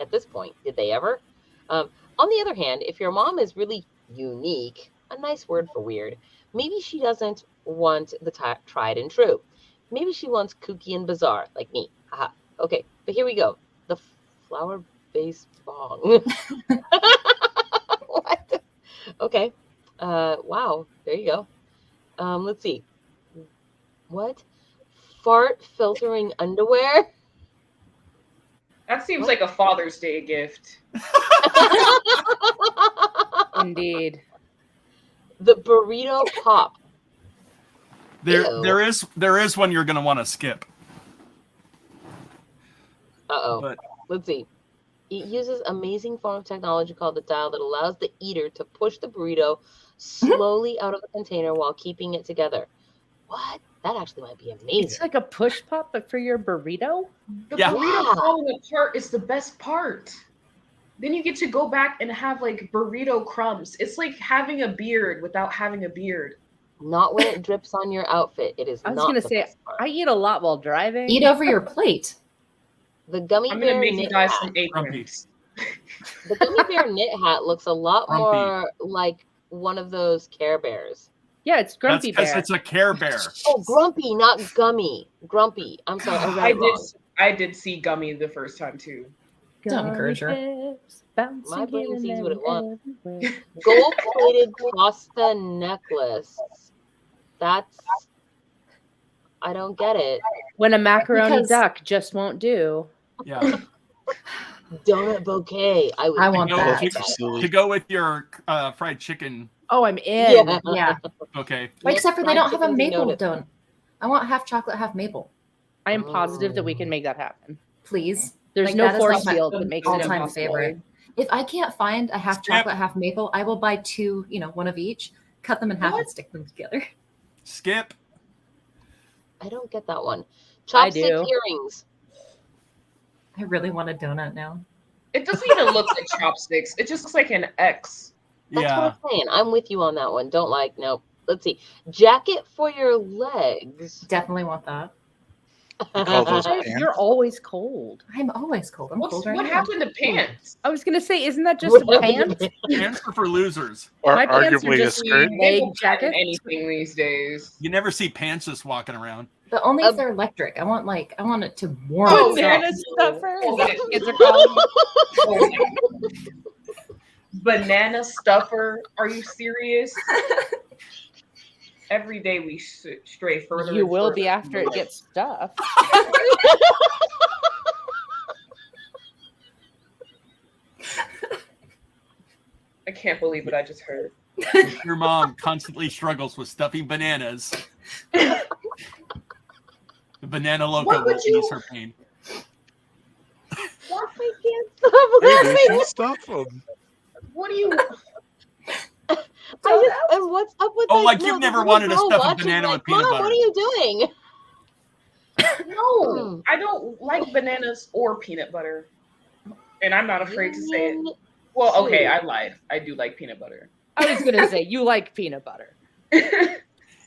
At this point, did they ever? On the other hand, if your mom is really unique, a nice word for weird, maybe she doesn't want the tried and true. Maybe she wants kooky and bizarre, like me. Aha. Okay, but here we go. The flower-based bong. What? Okay. Wow. There you go. Let's see. What? Fart filtering underwear? That seems like a Father's Day gift. Indeed. The burrito pop. There is one you're gonna want to skip. Uh-oh. But Let's see. It uses amazing form of technology called the dial that allows the eater to push the burrito slowly out of the container while keeping it together. What? That actually might be amazing. It's like a push pop, but for your burrito? The Yeah. burrito falling apart is the best part. Then you get to go back and have like burrito crumbs. It's like having a beard without having a beard. Not when it drips on your outfit. It is I was not gonna the say, best part. I eat a lot while driving. Eat over your plate. The gummy I'm gonna bear make you knit guys hat. some aprons. The gummy bear knit hat looks a lot Grumpy. more like one of those Care Bears. Yeah, it's that's Grumpy because Bear. it's a Care Bear. Oh, Grumpy, not Gummy. Grumpy. I'm sorry, I read it wrong. I did see Gummy the first time too. Don't encourage her. My brain sees what it wants. Gold-plated Costa necklace. That's... I don't get it. When a macaroni Because- duck just won't do. Yeah. Donut bouquet. I want No, that. to go with your fried chicken. Oh, I'm in. Yeah. Yeah. Okay. Well, except for they don't have a chickens, you maple notice. donut. I want half chocolate, half maple. I am positive that we can make that happen. Please. There's Like, no that is force like my field that makes it all-time impossible. favorite. If I can't find a half Skip. chocolate, half maple, I will buy two, one of each, cut them in half and stick them together. Skip. I don't get that one. I Chopstick do. earrings. I really want a donut now. It doesn't even look like chopsticks. It just looks like an X. That's Yeah. what I'm saying. I'm with you on that one. Don't like, nope. Let's see. Jacket for your legs. Definitely want that. Call those Guys, pants? You're always cold. I'm always cold. I'm cold right What now. happened to pants? I was gonna say, isn't that just What happened pants? to Pants are for losers. Or My pants are arguably a just skirt? leg They will jacket. patent anything these days. You never see pants just walking around. But only if they're electric. I want it to warm Oh, itself. Banana stuffer. Is that what kids are calling it? Banana stuffer? Are you serious? Every day we stray further. You and will further be after from it the gets stuffed. I can't believe what I just heard. Your mom constantly struggles with stuffing bananas. The banana loco What would will you- ease her pain. I can't stop Hey, laughing. they can stuff them. What do you? And what's up with Oh, that? like No, you've the never little wanted to girl stuff a watching, banana like, with peanut Mom, butter. what are you doing? No, I don't like bananas or peanut butter, and I'm not afraid to say it. Well, okay, I lied. I do like peanut butter. I was gonna say you like peanut butter.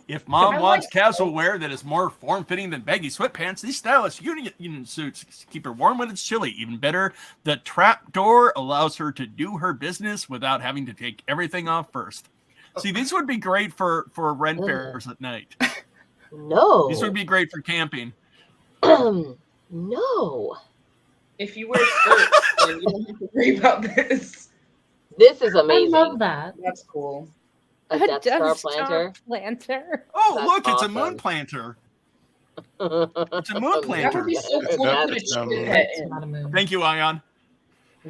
If mom I wants like- casual wear that is more form-fitting than baggy sweatpants, these stylish union suits keep her warm when it's chilly. Even better, the trap door allows her to do her business without having to take everything off first. See, these would be great for Ren fairs at night. No. These would be great for camping. No. If you wear skirts, then you don't have to worry about this. This is amazing. I love that. That's cool. A Death Star planter. planter. Oh, That's look, it's a awesome. moon planter. It's a moon That planter. would be so cool to put a chicken pet It's in. not a moon. Thank you, Ion.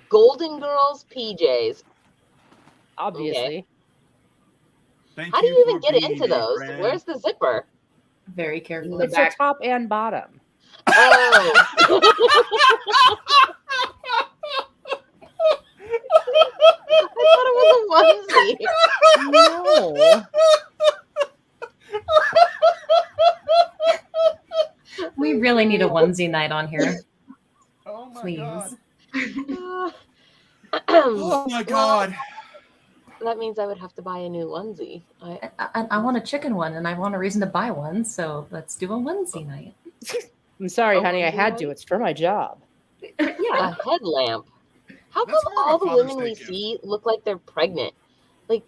Golden Girls PJs. Obviously. Thank How do you even for get into being a those? friend. Where's the zipper? Very careful. It's back. a top and bottom. Oh. I thought it was a onesie. No. We really need a onesie night on here. Oh my Please. god. Oh Oh my god. That means I would have to buy a new onesie. I want a chicken one, and I want a reason to buy one. So let's do a onesie night. I'm sorry, Oh, honey. I had to. It's for my job. A Yeah. headlamp. How That's come more of a all the Father's women we Day gift. see look like they're pregnant? Like,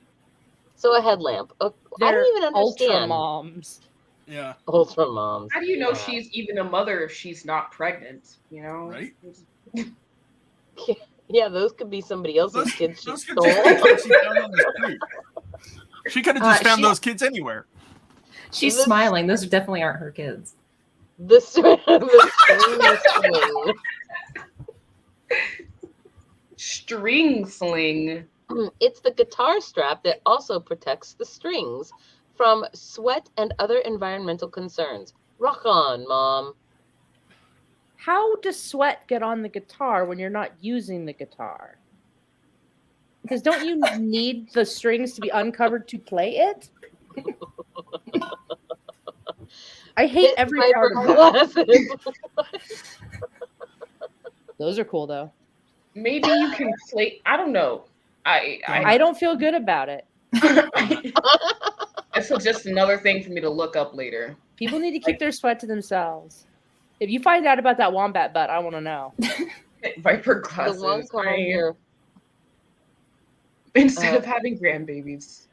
so a headlamp. I They're don't even ultra understand. moms. Yeah. Ultra moms. How do you know Yeah. she's even a mother if she's not pregnant? You know, Right? Yeah, those could be somebody else's Those- kids she Those stole. kids are kids she found on the street. She could have just found she- those kids anywhere. She's This- smiling. Those definitely aren't her kids. The string sling. It's the guitar strap that also protects the strings from sweat and other environmental concerns. Rock on, Mom. How does sweat get on the guitar when you're not using the guitar? Because don't you need the strings to be uncovered to play it? I hate every part of that. Those are cool though. Maybe you can play. I don't know. I don't feel good about it. It's just another thing for me to look up later. People need to keep their sweat to themselves. If you find out about that wombat butt, I want to know. Viper glasses. The one card here. Instead of having grandbabies.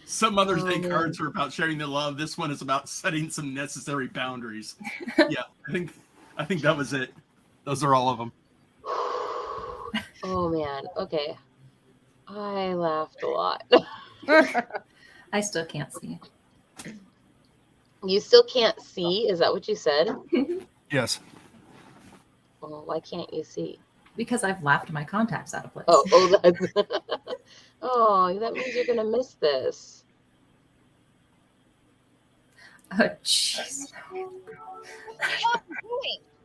Some Mother's Day cards are about sharing the love. This one is about setting some necessary boundaries. Yeah, I think that was it. Those are all of them. Oh man. Okay. I laughed a lot. I still can't see. You still can't see? Is that what you said? Yes. Well, why can't you see? Because I've laughed my contacts out of place. Oh, that's oh, that means you're gonna miss this. Oh, jeez.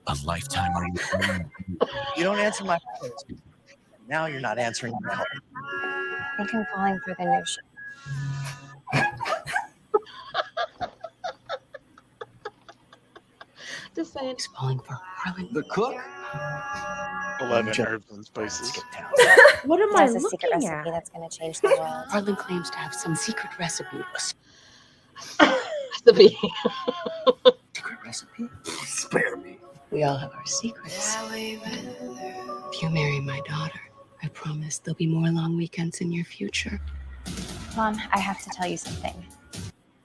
A lifetime on your phone. You don't answer my phone. Now you're not answering my phone. I think I'm falling for the new show. Just saying. He's falling for Harlan. The cook? 11 herbs and spices. What am He I has a secret looking recipe at? that's going to change the world. Harlan claims to have some secret recipe. Recipe. Secret recipe? Spare me. We all have our secrets. If you marry my daughter, I promise there'll be more long weekends in your future. Mom, I have to tell you something.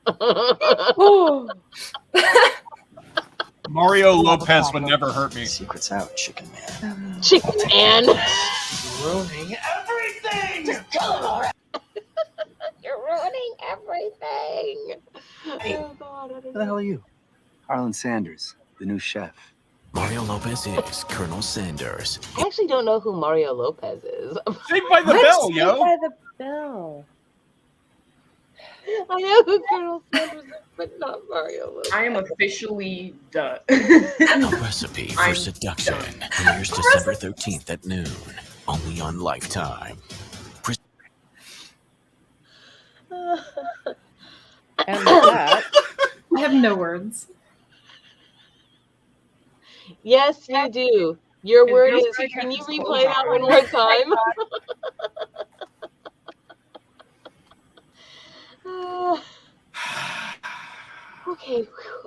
Oh. Mario Lopez would never hurt me. Secret's out, chicken man. Chicken man. Ruining everything! Just kill him already! You're ruining everything. Oh God, Who the hell are you? Harlan Sanders, the new chef. Mario Lopez is Colonel Sanders. I actually don't know who Mario Lopez is. Saved by the Bell, yo. Saved by the Bell. I know who Colonel Sanders is, but not Mario Lopez. I am officially done. A recipe for seduction premieres December 13th at noon, only on Lifetime. And that, I have no words. Yes, you do. Your word is. Can you replay that one more time?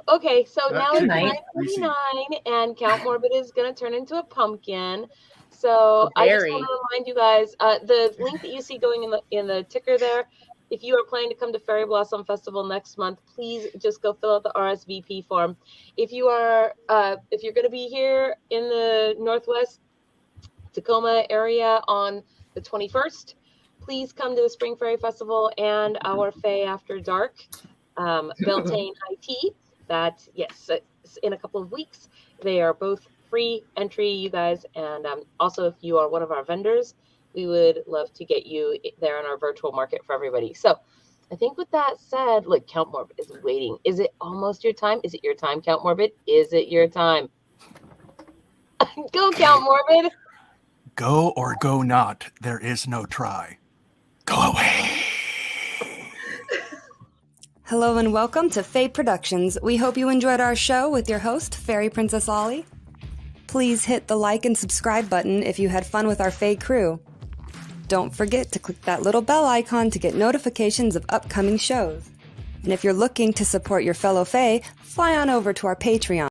Okay. So now it's 9:49, and Count Morbid is going to turn into a pumpkin. So I just want to remind you guys, the link that you see going in the ticker there. If you are planning to come to Fairy Blossom Festival next month, please just go fill out the RSVP form. If you are, if you're going to be here in the Northwest Tacoma area on the 21st, please come to the Spring Fairy Festival and our Fae After Dark, Beltane High Tea. That, yes, in a couple of weeks. They are both free entry, you guys. And also, if you are one of our vendors, we would love to get you there in our virtual market for everybody. So I think with that said, look, Count Morbid is waiting. Is it almost your time? Is it your time, Count Morbid? Is it your time? Go, Count Morbid. Go or go not. There is no try. Go away. Hello and welcome to FAE Productions. We hope you enjoyed our show with your host, Fairy Princess Ollie. Please hit the like and subscribe button if you had fun with our FAE crew. Don't forget to click that little bell icon to get notifications of upcoming shows. And if you're looking to support your fellow FAE, fly on over to our Patreon.